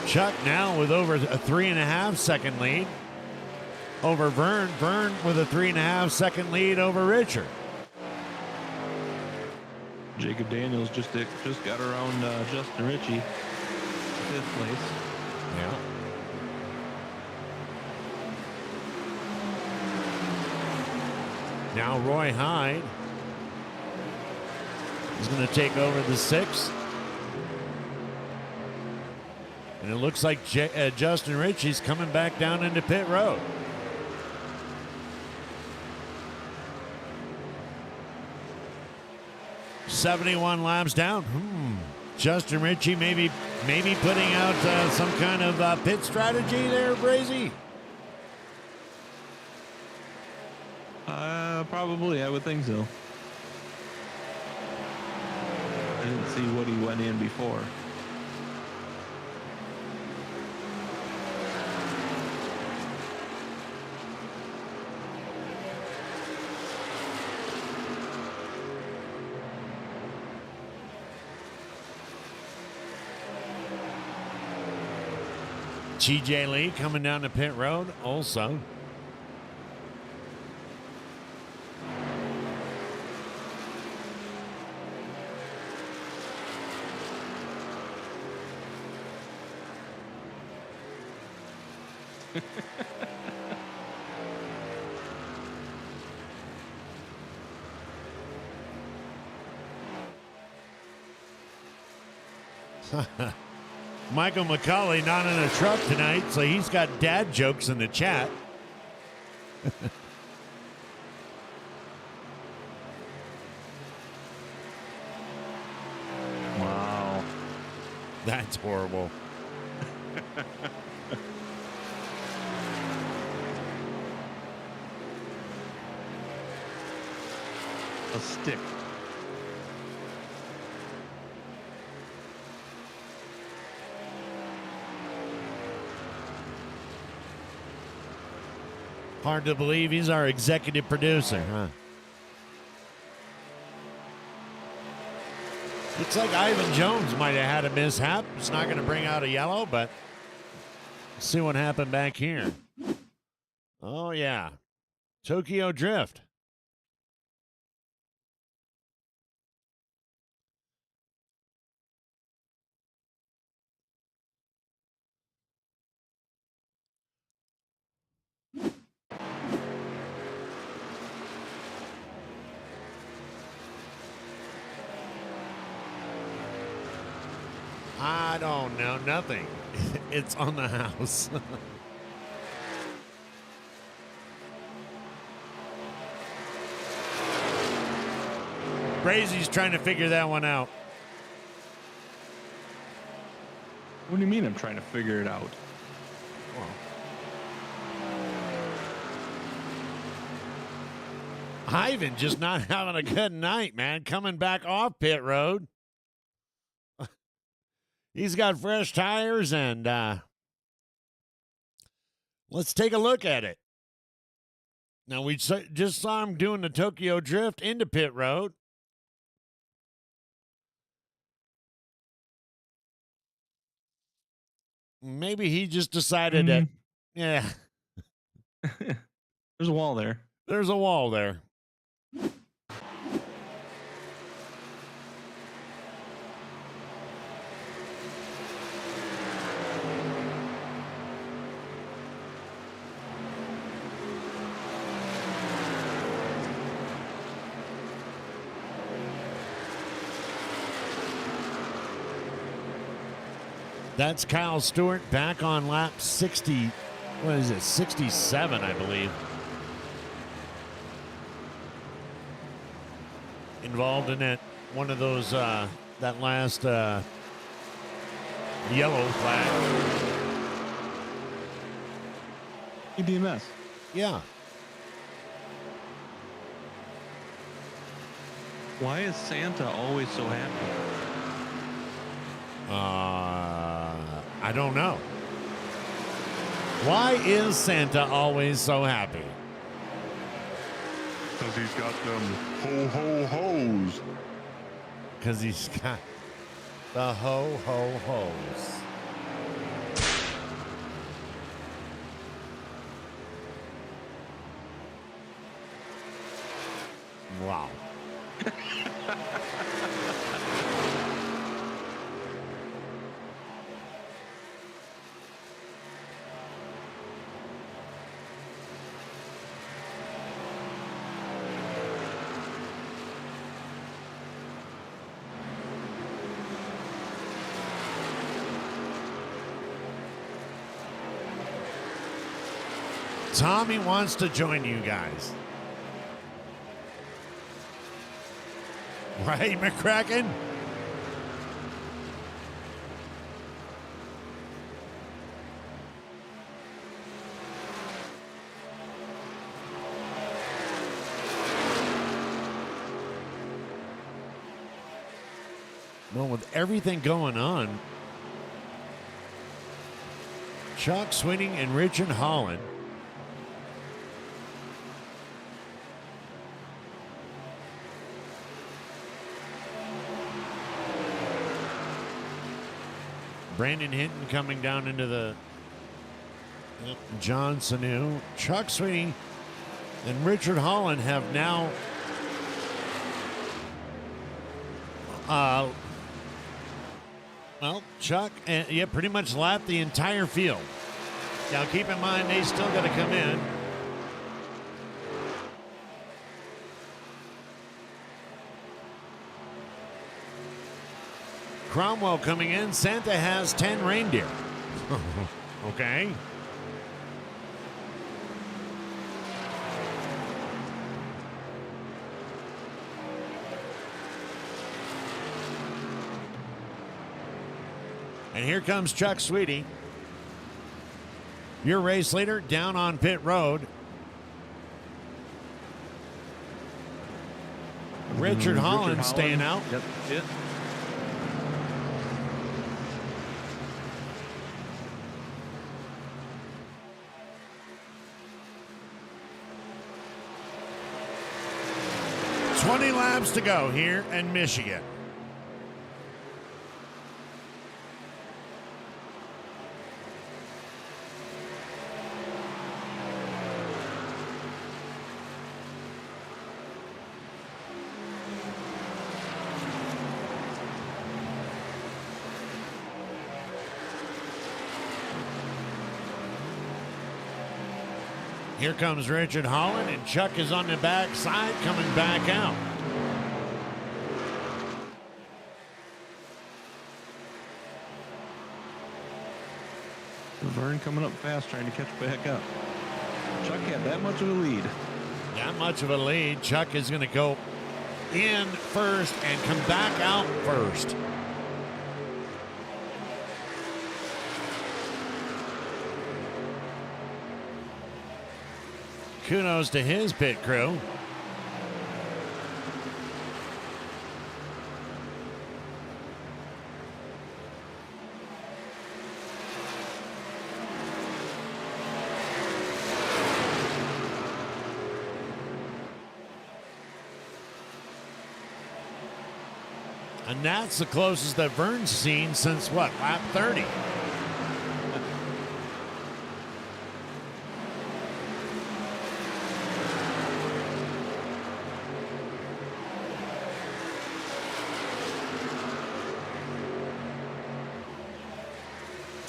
Chuck now with over a 3.5 second lead over Vern. Vern with a 3.5 second lead over Richard.
Jacob Daniels just got around Justin Ritchie, 5th place.
Yeah. Now Roy Hyde is going to take over the 6th. And it looks like Justin Ritchie's coming back down into pit road. "71 laps down. Justin Ritchie maybe putting out some kind of pit strategy there, Brazy?
Probably, I would think so. I didn't see what he went in before.
TJ Lee coming down the pit road also. Michael McCulley not in a truck tonight, so he's got dad jokes in the chat.
Wow.
That's horrible.
A stick.
Hard to believe he's our executive producer, huh? Looks like Ivan Jones might have had a mishap. It's not going to bring out a yellow, but let's see what happened back here. Oh, yeah. Tokyo Drift. I don't know. Nothing. It's on the house. Brazy's trying to figure that one out.
What do you mean I'm trying to figure it out?
Ivan just not having a good night, man. Coming back off pit road. He's got fresh tires, and let's take a look at it. Now, we just saw him doing the Tokyo Drift into pit road. Maybe he just decided that, yeah.
There's a wall there.
There's a wall there. That's Kyle Stewart back on lap 60. What is it? 67, I believe. Involved in it. One of those, that last yellow flag.
EDMS.
Yeah.
Why is Santa always so happy?
I don't know. Why is Santa always so happy?
Because he's got them ho-ho-hos.
Because he's got the ho-ho-hos. Wow. Tommy wants to join you guys. Right, McCracken? Well, with everything going on, Chuck Swinning and Richard Holland Brandon Hinton coming down into the John Sanu. Chuck Sweeney and Richard Holland have now Chuck, pretty much lapped the entire field. Now keep in mind they still got to come in. Cromwell coming in. Santa has 10 reindeer. Okay. And here comes Chuck Sweetie, your race leader, down on pit road. Richard Holland staying out.
Yep. Yep.
20 laps to go here in Michigan. Here comes Richard Holland, and Chuck is on the backside coming back out.
Vern coming up fast, trying to catch back up. Chuck had that much of a lead.
That much of a lead. Chuck is going to go in first and come back out first. Kudos to his pit crew. And that's the closest that Vern's seen since what, lap 30?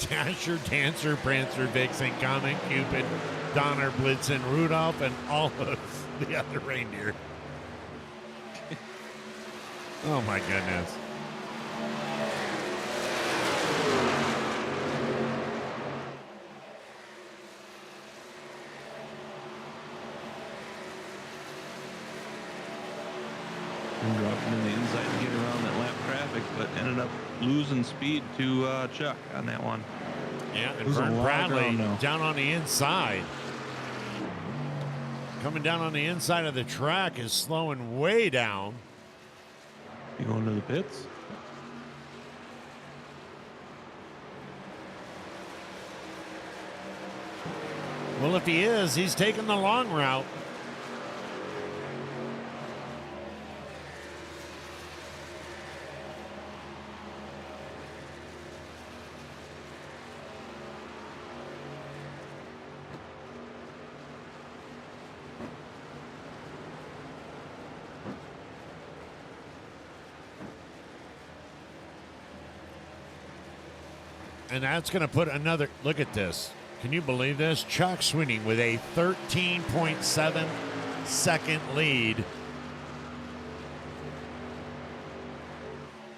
Dasher, Dancer, Prancer, Vixen, Comet, Cupid, Donner, Blitzen, Rudolph, and all of the other reindeer. Oh my goodness.
And dropping in the inside to get around that lap traffic, but ended up losing speed to Chuck on that one.
Yeah, and
Losing a
Vern
lot of
Bradley
ground now.
down on the inside. Coming down on the inside of the track is slowing way down.
You going to the pits?
Well, if he is, he's taking the long route. And that's going to put another, look at this. Can you believe this? Chuck Sweeney with a 13.7 second lead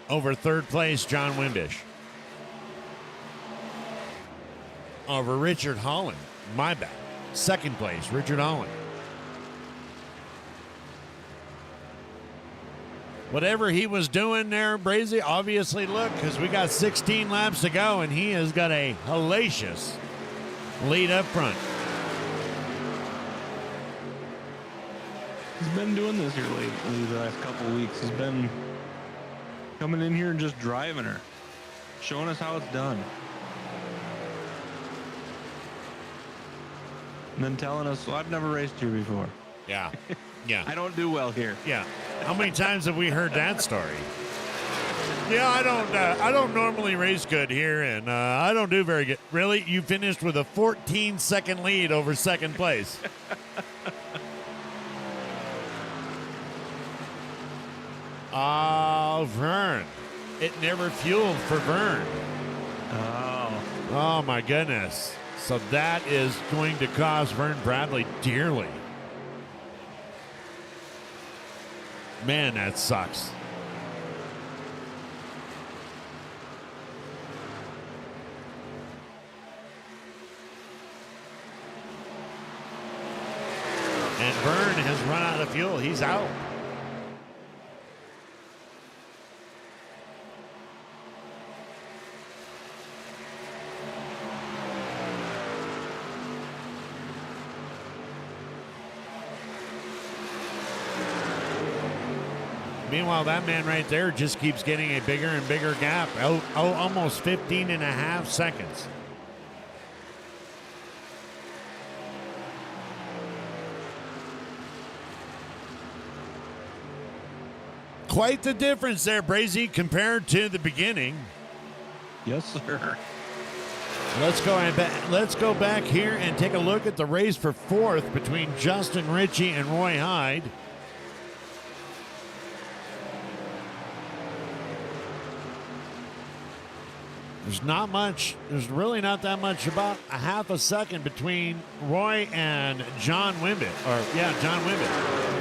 over third place John Wimbish. Over Richard Holland. My bad. Second place, Richard Holland. Whatever he was doing there, Brazy, obviously look, because we got 16 laps to go, and he has got a hellacious lead up front.
He's been doing this here lately, the last couple of weeks. He's been coming in here and just driving her, showing us how it's done. And then telling us, well, I've never raced here before.
Yeah. Yeah.
I don't do well here.
Yeah. How many times have we heard that story? Yeah, I don't normally race good here, and I don't do very good. Really? You finished with a 14-second lead over second place. Oh, Vern. It never fueled for Vern. Oh, my goodness. So that is going to cost Vern Bradley dearly. Man, that sucks. And Vern has run out of fuel. He's out. Meanwhile, that man right there just keeps getting a bigger and bigger gap. Almost 15 and a half seconds. Quite the difference there, Brazy, compared to the beginning.
Yes, sir.
Let's go back here and take a look at the race for fourth between Justin Ritchie and Roy Hyde. There's really not that much, about a half a second between Roy and John Wimbit. John Wimbit.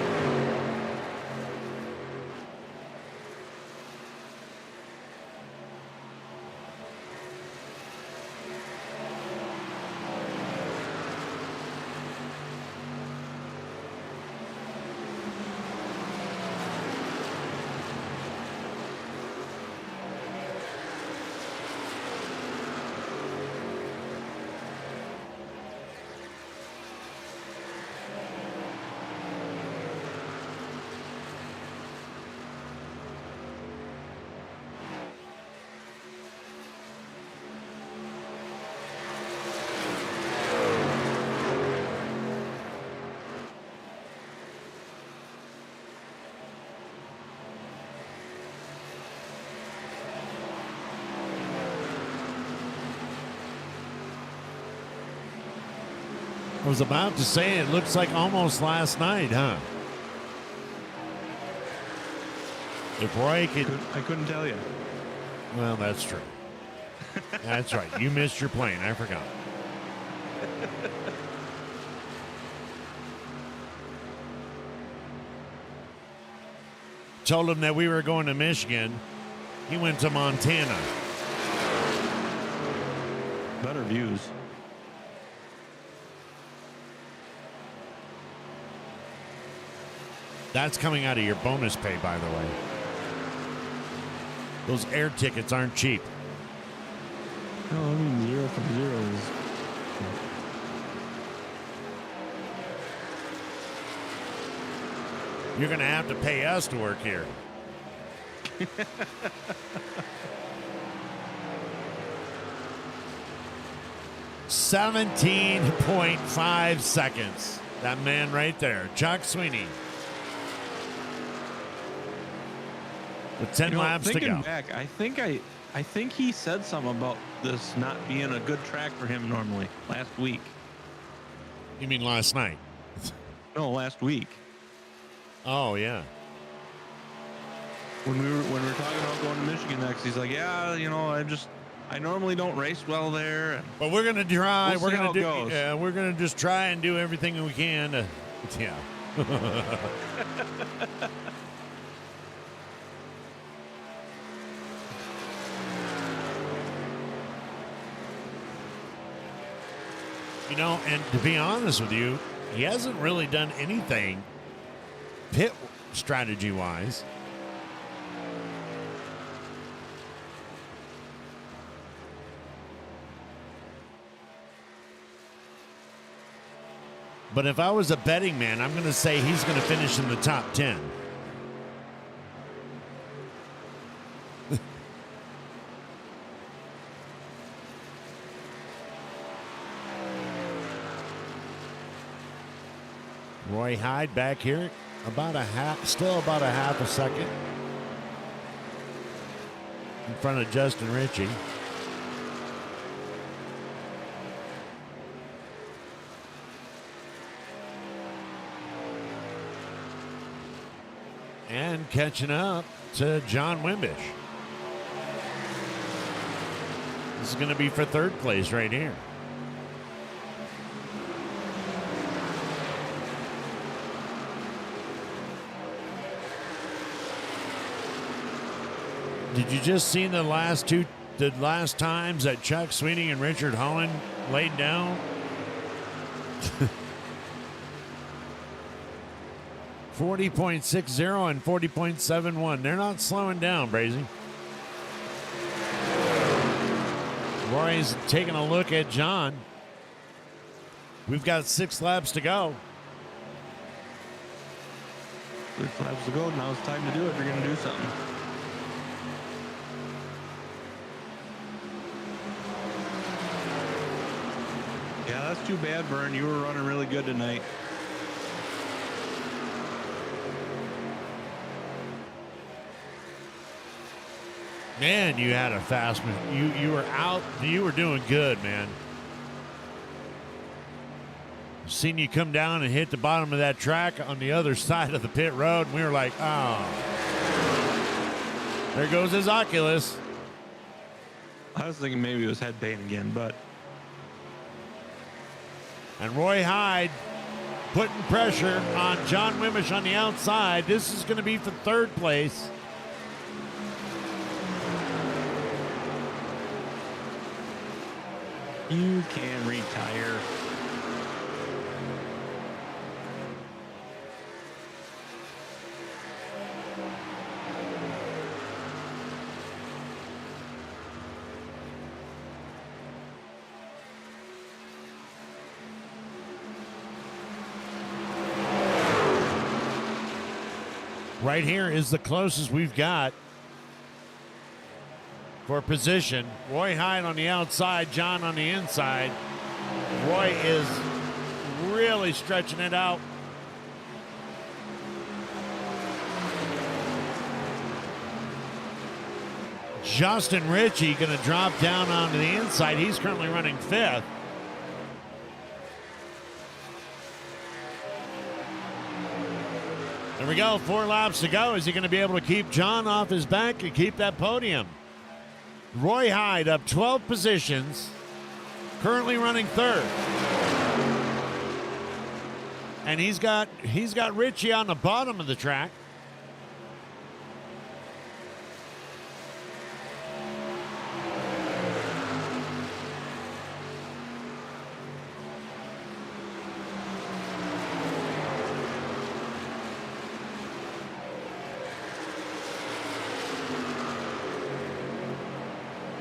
I was about to say it looks like almost last night, huh? If Roy could...
I couldn't tell you.
Well, that's true. That's right. You missed your plane. I forgot. Told him that we were going to Michigan. He went to Montana.
Better views.
That's coming out of your bonus pay, by the way. Those air tickets aren't cheap.
No, I mean 0 from 0 is...
You're going to have to pay us to work here. $17.5 seconds. That man right there, Chuck Sweeney. With 10 laps to go.
Back, I think he said something about this not being a good track for him normally last week.
You mean last night?
No, last week.
Oh yeah.
When we were talking about going to Michigan next, he's like, yeah, I normally don't race well there.
But we're gonna try.
We're gonna do.
Yeah, we're gonna just try and do everything we can to. Yeah. And to be honest with you, he hasn't really done anything pit strategy wise. But if I was a betting man, I'm going to say he's going to finish in the top 10. Roy Hyde back here, still about a half a second in front of Justin Ritchie. And catching up to John Wimbish. This is going to be for third place right here. Did you just see the last times that Chuck Sweeney and Richard Holland laid down? 40.60 and 40.71. They're not slowing down, Brazy. Roy's taking a look at John. We've got 6 laps to go.
6 laps to go. Now it's time to do it. We're going to do something. Yeah, that's too bad, Vern. You were running really good tonight.
Man, you had a fast one. You were out. You were doing good, man. Seen you come down and hit the bottom of that track on the other side of the pit road, and we were like, oh. There goes his Oculus.
I was thinking maybe it was head pain again, but
And Roy Hyde putting pressure on John Wimmish on the outside. This is going to be for third place.
you can retire.
Right here is the closest we've got for position. Roy Hyde on the outside, John on the inside. Roy is really stretching it out. Justin Ritchie going to drop down onto the inside. He's currently running fifth. There we go. 4 laps to go. Is he going to be able to keep John off his back and keep that podium? Roy Hyde up 12 positions, currently running third. And he's got Ritchie on the bottom of the track.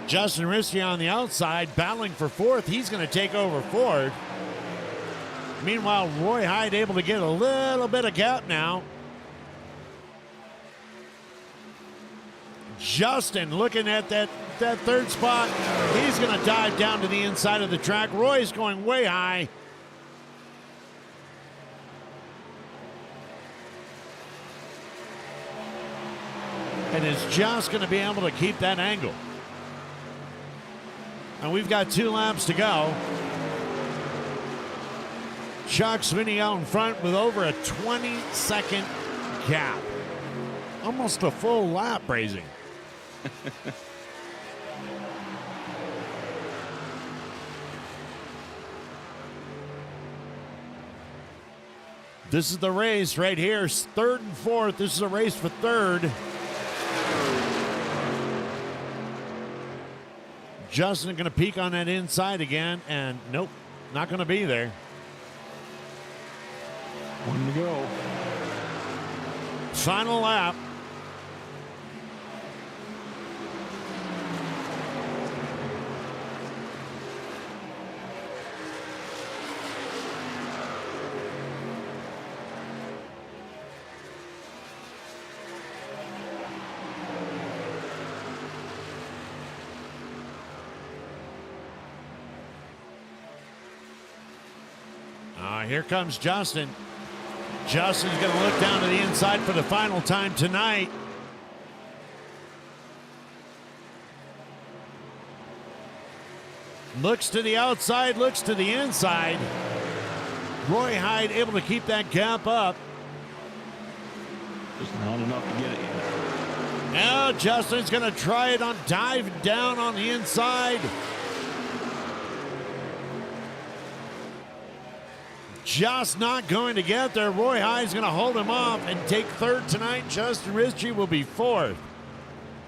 Justin Ritchie on the outside, battling for fourth. He's going to take over Ford. Meanwhile, Roy Hyde able to get a little bit of gap now. Justin looking at that third spot. He's going to dive down to the inside of the track. Roy's going way high. And is just going to be able to keep that angle. And we've got 2 laps to go. Chuck Swinney out in front with over a 20-second gap. Almost a full lap, Brazing. This is the race right here. Third and fourth. This is a race for third. Justin going to peek on that inside again, and nope, not going to be there.
1 to go.
Final lap. Here comes Justin. Justin's going to look down to the inside for the final time tonight. Looks to the outside, looks to the inside. Roy Hyde able to keep that gap up.
Just not enough to get it yet.
Now Justin's going to try it on dive down on the inside. Just not going to get there. Roy Hyde's going to hold him off and take third tonight. Justin Ritchie will be fourth.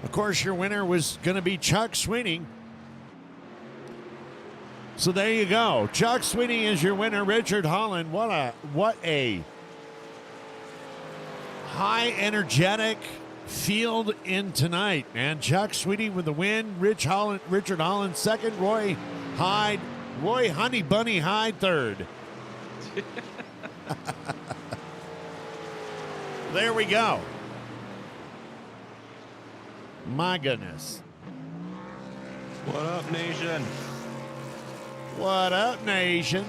Of course, your winner was going to be Chuck Swinney. So there you go. Chuck Swinney is your winner. Richard Holland, what a high energetic field in tonight, man. Chuck Swinney with the win. Richard Holland second. Roy Honey Bunny Hyde third. There we go. My goodness.
What up, nation?
What up, nation?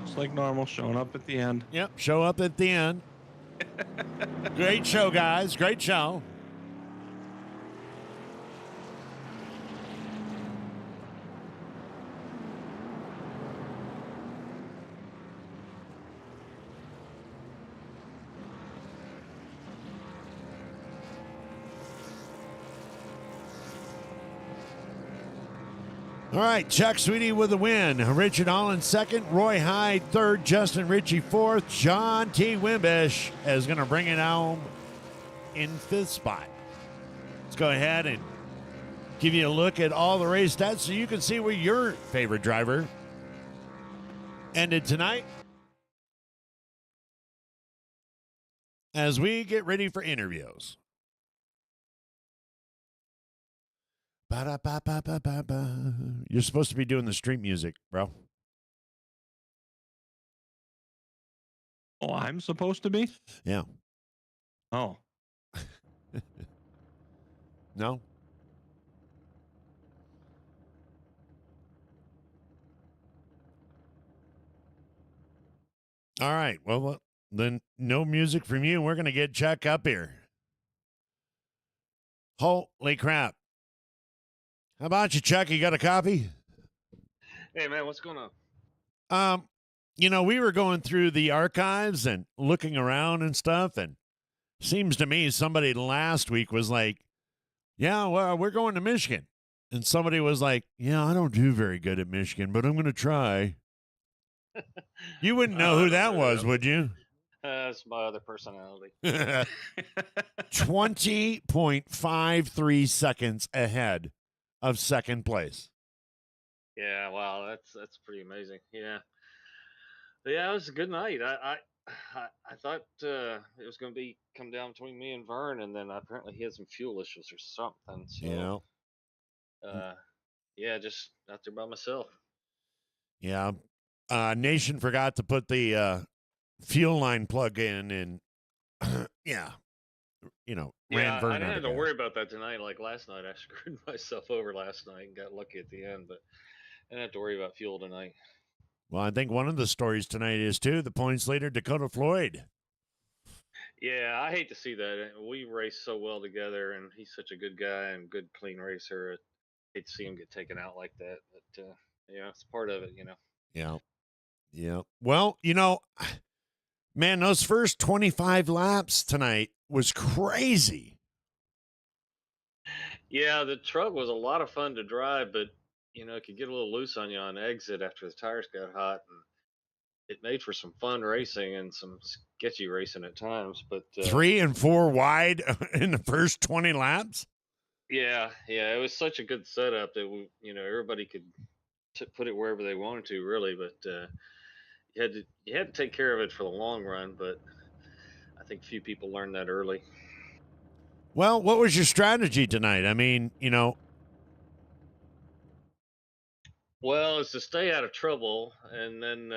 Just like normal, showing up at the end.
Yep, show up at the end. Great show, guys. Great show. All right, Chuck Sweeney with the win. Richard Allen second, Roy Hyde third, Justin Ritchie fourth. John T. Wimbish is going to bring it home in fifth spot. Let's go ahead and give you a look at all the race stats so you can see where your favorite driver ended tonight as we get ready for interviews. Ba-da-ba-ba-ba-ba-ba. You're supposed to be doing the street music, bro.
Oh, I'm supposed to be?
Yeah.
Oh.
No? All right. Well, then no music from you. We're going to get Chuck up here. Holy crap. How about you, Chuck? You got a copy?
Hey man, what's going on?
We were going through the archives and looking around and stuff, and seems to me somebody last week was like, yeah, well, we're going to Michigan. And somebody was like, yeah, I don't do very good at Michigan, but I'm going to try. You wouldn't know who that was, would you?
That's my other personality.
20.53 seconds ahead of second place.
Yeah, wow, that's pretty amazing. Yeah, but yeah, it was a good night. I thought it was going to come down between me and Vern, and then apparently he had some fuel issues or something. So, yeah, just out there by myself.
Yeah. Nation forgot to put the fuel line plug in, and yeah,
Yeah,
ran Vern
I didn't
out
have
of
to
gas.
worry about that tonight. Like last night, I screwed myself over last night and got lucky at the end, but I didn't have to worry about fuel tonight.
Well, I think one of the stories tonight is, too, the points leader, Dakota Floyd.
Yeah, I hate to see that. We race so well together, and he's such a good guy and good, clean racer. I hate to see him get taken out like that, but yeah, it's part of it.
Yeah. Yeah. Well, man, those first 25 laps tonight was crazy.
Yeah, the truck was a lot of fun to drive, but it could get a little loose on you on exit after the tires got hot, and it made for some fun racing and some sketchy racing at times. But
3 and 4 wide in the first 20 laps.
yeah, it was such a good setup that everybody could put it wherever they wanted to, really. But you had to take care of it for the long run. But I think few people learned that early.
Well, what was your strategy tonight? I mean,
Well, it's to stay out of trouble, and then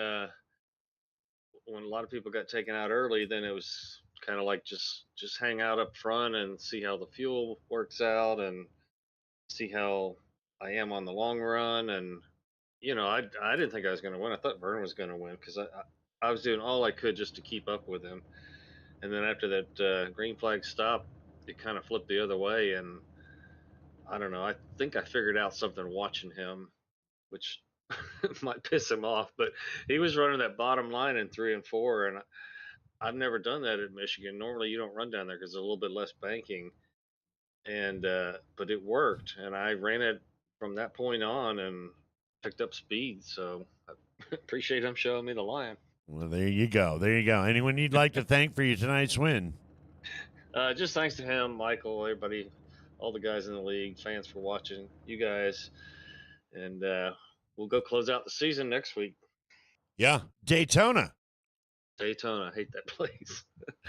when a lot of people got taken out early, then it was kind of like just hang out up front and see how the fuel works out and see how I am on the long run. And I didn't think I was going to win. I thought Vern was going to win because I was doing all I could just to keep up with him. And then after that green flag stop, it kind of flipped the other way, and I don't know. I think I figured out something watching him, which might piss him off, but he was running that bottom line in 3 and 4, and I've never done that at Michigan. Normally, you don't run down there because there's a little bit less banking, and but it worked, and I ran it from that point on and picked up speed. So I appreciate him showing me the line.
well, there you go. There you go. Anyone you'd like to thank for your tonight's win?
Just thanks to him, Michael, everybody, all the guys in the league, fans for watching, you guys, and we'll go close out the season next week.
Yeah. Daytona.
Daytona, I hate that place.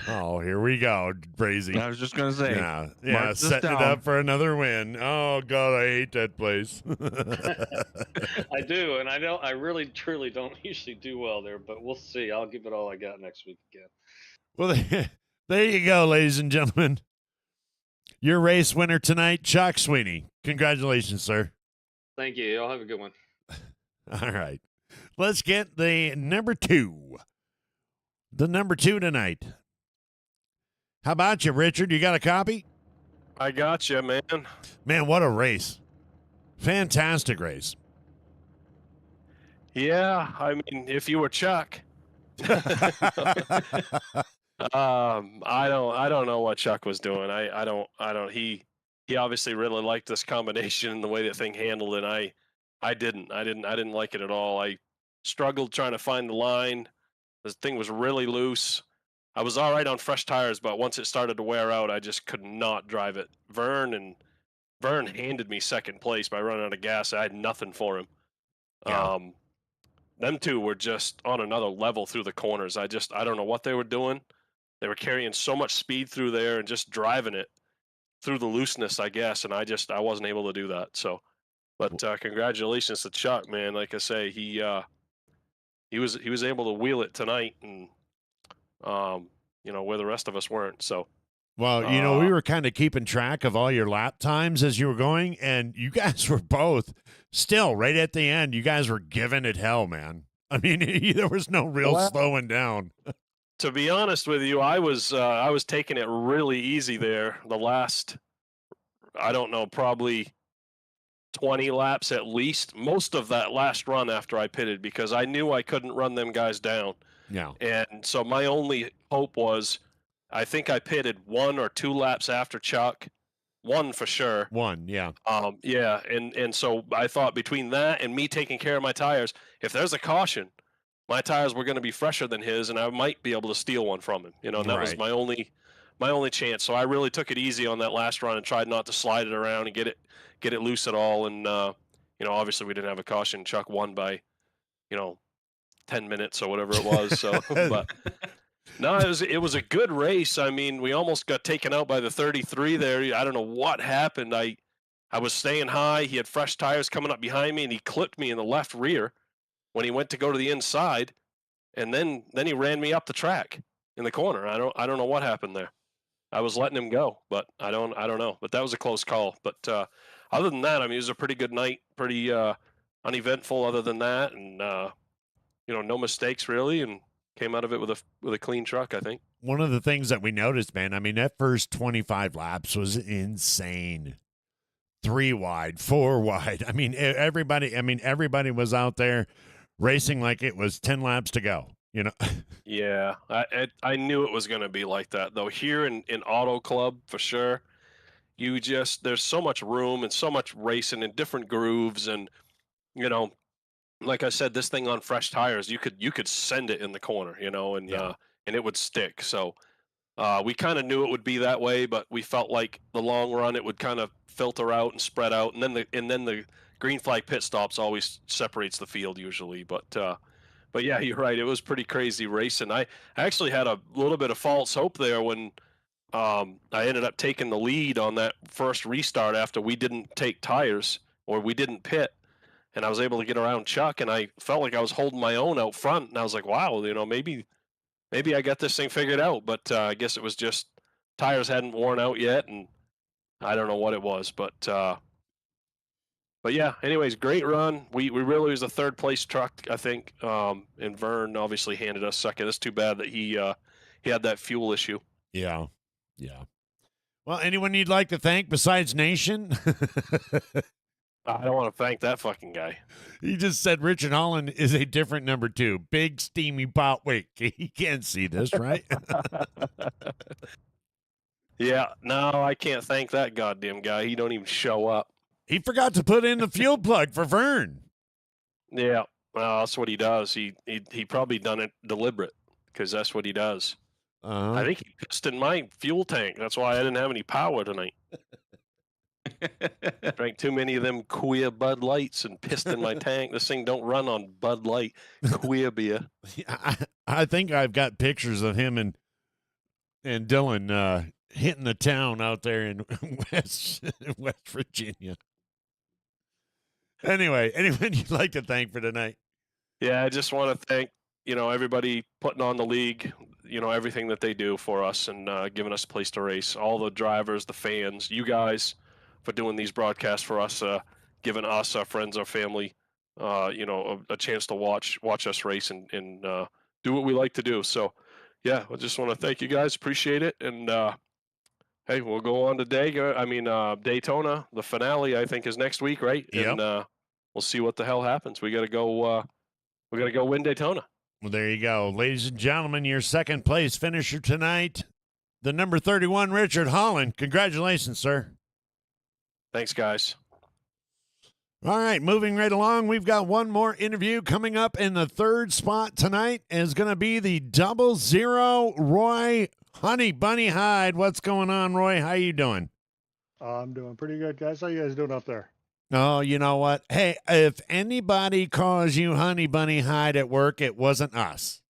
Oh, here we go, Brazy.
I was just going to say.
Yeah,
mark this
setting it
down.
up for another win. Oh, God, I hate that place.
I do, and I really, truly don't usually do well there, but we'll see. I'll give it all I got next week again.
Well, there you go, ladies and gentlemen. Your race winner tonight, Chuck Sweeney. Congratulations, sir.
Thank you. Y'all have a good one.
All right. Let's get the number 2. The number 2 tonight. How about you, Richard? You got a copy?
I got you, man.
Man, what a race. Fantastic race.
Yeah, I mean, if you were Chuck, I don't know what Chuck was doing. I don't. He obviously really liked this combination and the way that thing handled, and I didn't like it at all. I struggled trying to find the line. The thing was really loose. I was all right on fresh tires, but once it started to wear out, I just could not drive it. Vern handed me second place by running out of gas. I had nothing for him.
Yeah.
Them two were just on another level through the corners. I don't know what they were doing. They were carrying so much speed through there and just driving it through the looseness, I guess. And I wasn't able to do that. So, but congratulations to Chuck, man. Like I say, he was able to wheel it tonight, and where the rest of us weren't. So,
Well, we were kind of keeping track of all your lap times as you were going, and you guys were both still right at the end. You guys were giving it hell, man. I mean, there was no real slowing down.
To be honest with you, I was taking it really easy there. The last, I don't know, probably 20 laps at least. Most of that last run after I pitted, because I knew I couldn't run them guys down.
Yeah.
And so my only hope was, I think I pitted 1 or 2 laps after Chuck. 1 for sure.
1, yeah.
Yeah, and so I thought between that and me taking care of my tires, if there's a caution, my tires were going to be fresher than his, and I might be able to steal one from him. And that was my only chance. So I really took it easy on that last run and tried not to slide it around and get it loose at all. And obviously we didn't have a caution. Chuck won by 10 minutes or whatever it was. So, but no, it was a good race. I mean, we almost got taken out by the 33 there. I don't know what happened. I was staying high. He had fresh tires coming up behind me, and he clipped me in the left rear when he went to go to the inside, and then he ran me up the track in the corner. I don't know what happened there. I was letting him go, but I don't know. But that was a close call. But other than that, I mean, it was a pretty good night, pretty uneventful. Other than that, and no mistakes really, and came out of it with a clean truck, I think.
One of the things that we noticed, man, I mean, that first 25 laps was insane. 3 wide, 4 wide. I mean, everybody was out there racing like it was 10 laps to go,
Yeah, I knew it was going to be like that, though. Here in Auto Club, for sure, there's so much room and so much racing in different grooves, and like I said, this thing on fresh tires, you could send it in the corner, and it would stick. So we kind of knew it would be that way, but we felt like the long run it would kind of filter out and spread out, and then the green flag pit stops always separates the field usually. But yeah, you're right. It was pretty crazy racing. I actually had a little bit of false hope there when I ended up taking the lead on that first restart after we didn't take tires or we didn't pit. And I was able to get around Chuck, and I felt like I was holding my own out front. And I was like, wow, maybe I got this thing figured out. But I guess it was just tires hadn't worn out yet, and I don't know what it was. But yeah, anyways, great run. We really was a third place truck, I think. And Vern obviously handed us second. It's too bad that he had that fuel issue.
Yeah. Well, anyone you'd like to thank besides Nation?
I don't want to thank that fucking guy.
He just said Richard Holland is a different number 2. Big, steamy pot. Wait, he can't see this, right?
Yeah, no, I can't thank that goddamn guy. He don't even show up.
He forgot to put in the fuel plug for Vern.
Yeah, well, that's what he does. He probably done it deliberate, because that's what he does. I think he pissed in my fuel tank. That's why I didn't have any power tonight. Drank too many of them queer Bud Lights and pissed in my tank. This thing don't run on Bud Light queer beer.
I think I've got pictures of him and Dylan hitting the town out there in West Virginia. Anyway, anyone you'd like to thank for tonight?
Yeah, I just want to thank everybody putting on the league, everything that they do for us and giving us a place to race. All the drivers, the fans, you guys, for doing these broadcasts for us, giving us, our friends, our family, a chance to watch us race and do what we like to do. So, yeah, I just want to thank you guys. Appreciate it. And, hey, we'll go on to Daytona. The finale, I think, is next week, right?
Yep.
And we'll see what the hell happens. We got to go win Daytona.
Well, there you go. Ladies and gentlemen, your second place finisher tonight, the number 31, Richard Holland. Congratulations, sir.
Thanks, guys.
All right, moving right along, we've got one more interview coming up in the third spot tonight. Is going to be the 00 Roy Honey Bunny Hyde. What's going on, Roy? How you doing?
I'm doing pretty good, guys. How you guys doing up there?
Oh, you know what? Hey, if anybody calls you Honey Bunny Hyde at work, it wasn't us.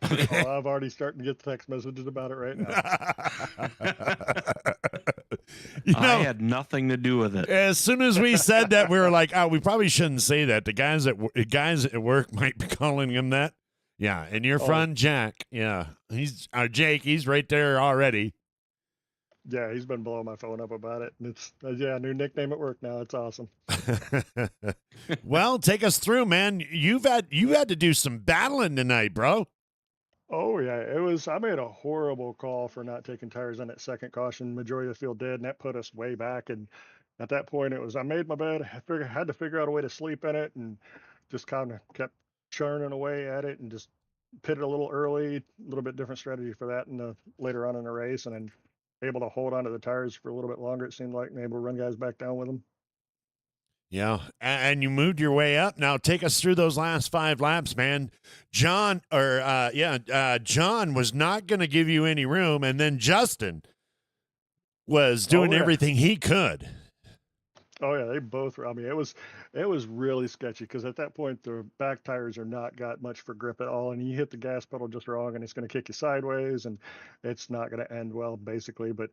Oh, I've already starting to get text messages about it right now.
I had nothing to do with it.
As soon as we said that, we were like, "Oh, we probably shouldn't say that. The guys at work might be calling him that." Yeah, and your friend Jack, yeah, he's Jake. He's right there already.
Yeah, he's been blowing my phone up about it, and it's new nickname at work now. It's awesome.
Well, take us through, man. You had to do some battling tonight, bro.
Oh yeah, it was. I made a horrible call for not taking tires on that second caution. Majority of the field did, and that put us way back. And at that point, it was I made my bed. Had to figure out a way to sleep in it, and just kind of kept churning away at it, and just pitted a little early. A little bit different strategy for that, and later on in the race, and then able to hold onto the tires for a little bit longer. It seemed like, and able to run guys back down with them.
Yeah, and you moved your way up. Now take us through those last 5 laps, man. John was not going to give you any room, and then Justin was doing everything he could.
Oh yeah, they both were. I mean, it was really sketchy because at that point the back tires are not got much for grip at all, and you hit the gas pedal just wrong, and it's going to kick you sideways, and it's not going to end well, basically. But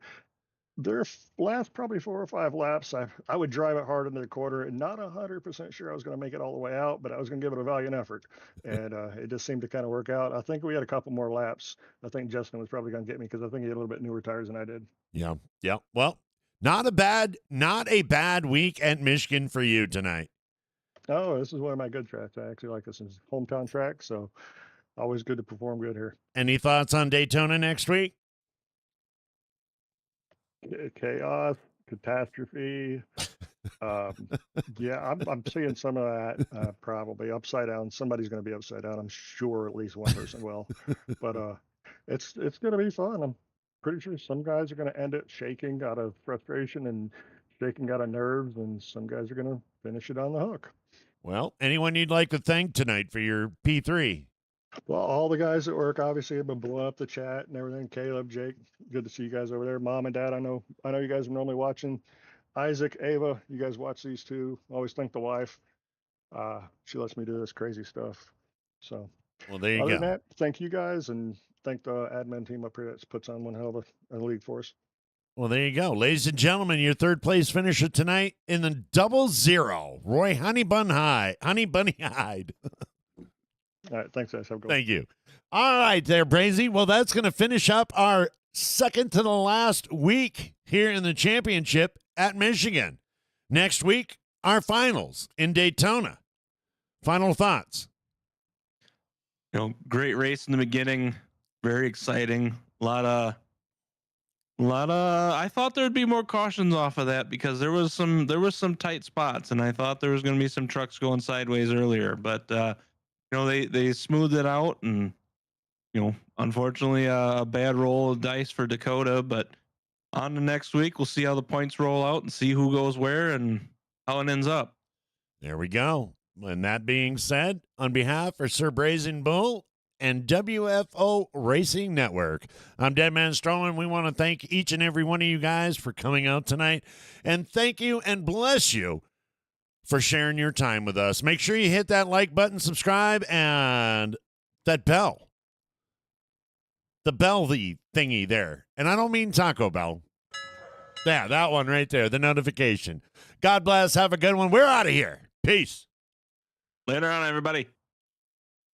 their last probably 4 or 5 laps, I would drive it hard into the quarter, and not 100% sure I was going to make it all the way out, but I was going to give it a valiant effort, and it just seemed to kind of work out. I think we had a couple more laps. I think Justin was probably going to get me because I think he had a little bit newer tires than I did.
Yeah. Well, not a bad week at Michigan for you tonight.
Oh, this is one of my good tracks. I actually like this as hometown track, so always good to perform good here.
Any thoughts on Daytona next week?
Chaos, catastrophe. Yeah, I'm seeing some of that probably upside down. Somebody's going to be upside down. I'm sure at least one person will. But it's going to be fun. I'm pretty sure some guys are going to end it shaking out of frustration and shaking out of nerves, and some guys are going to finish it on the hook.
Well, anyone you'd like to thank tonight for your P3?
Well, all the guys at work obviously have been blowing up the chat and everything. Caleb, Jake, good to see you guys over there. Mom and Dad, I know you guys are normally watching. Isaac, Ava, you guys watch these too. Always thank the wife. She lets me do this crazy stuff. So,
well, there you
other
go.
than that, thank you guys, and thank the admin team up here that puts on one hell of a league for us.
Well, there you go. Ladies and gentlemen, your third place finisher tonight in the 00, Roy Honey Bunny Hyde.
All right, thanks, guys. Have a good one.
Thank you. All right, there, Brazy. Well, that's going to finish up our second to the last week here in the championship at Michigan. Next week, our finals in Daytona. Final thoughts?
Great race in the beginning, very exciting. A lot of. I thought there'd be more cautions off of that because there was some tight spots, and I thought there was going to be some trucks going sideways earlier, but. They smoothed it out, and unfortunately a bad roll of dice for Dakota, but on to next week we'll see how the points roll out and see who goes where and how it ends up.
There we go. And that being said, on behalf of Sir Brazen Bull and WFO Racing Network, I'm Deadman Strowman. We want to thank each and every one of you guys for coming out tonight, and thank you and bless you for sharing your time with us. Make sure you hit that like button, subscribe, and that bell. The bell thingy there. And I don't mean Taco Bell. Yeah, that one right there, the notification. God bless. Have a good one. We're out of here. Peace.
Later on, everybody.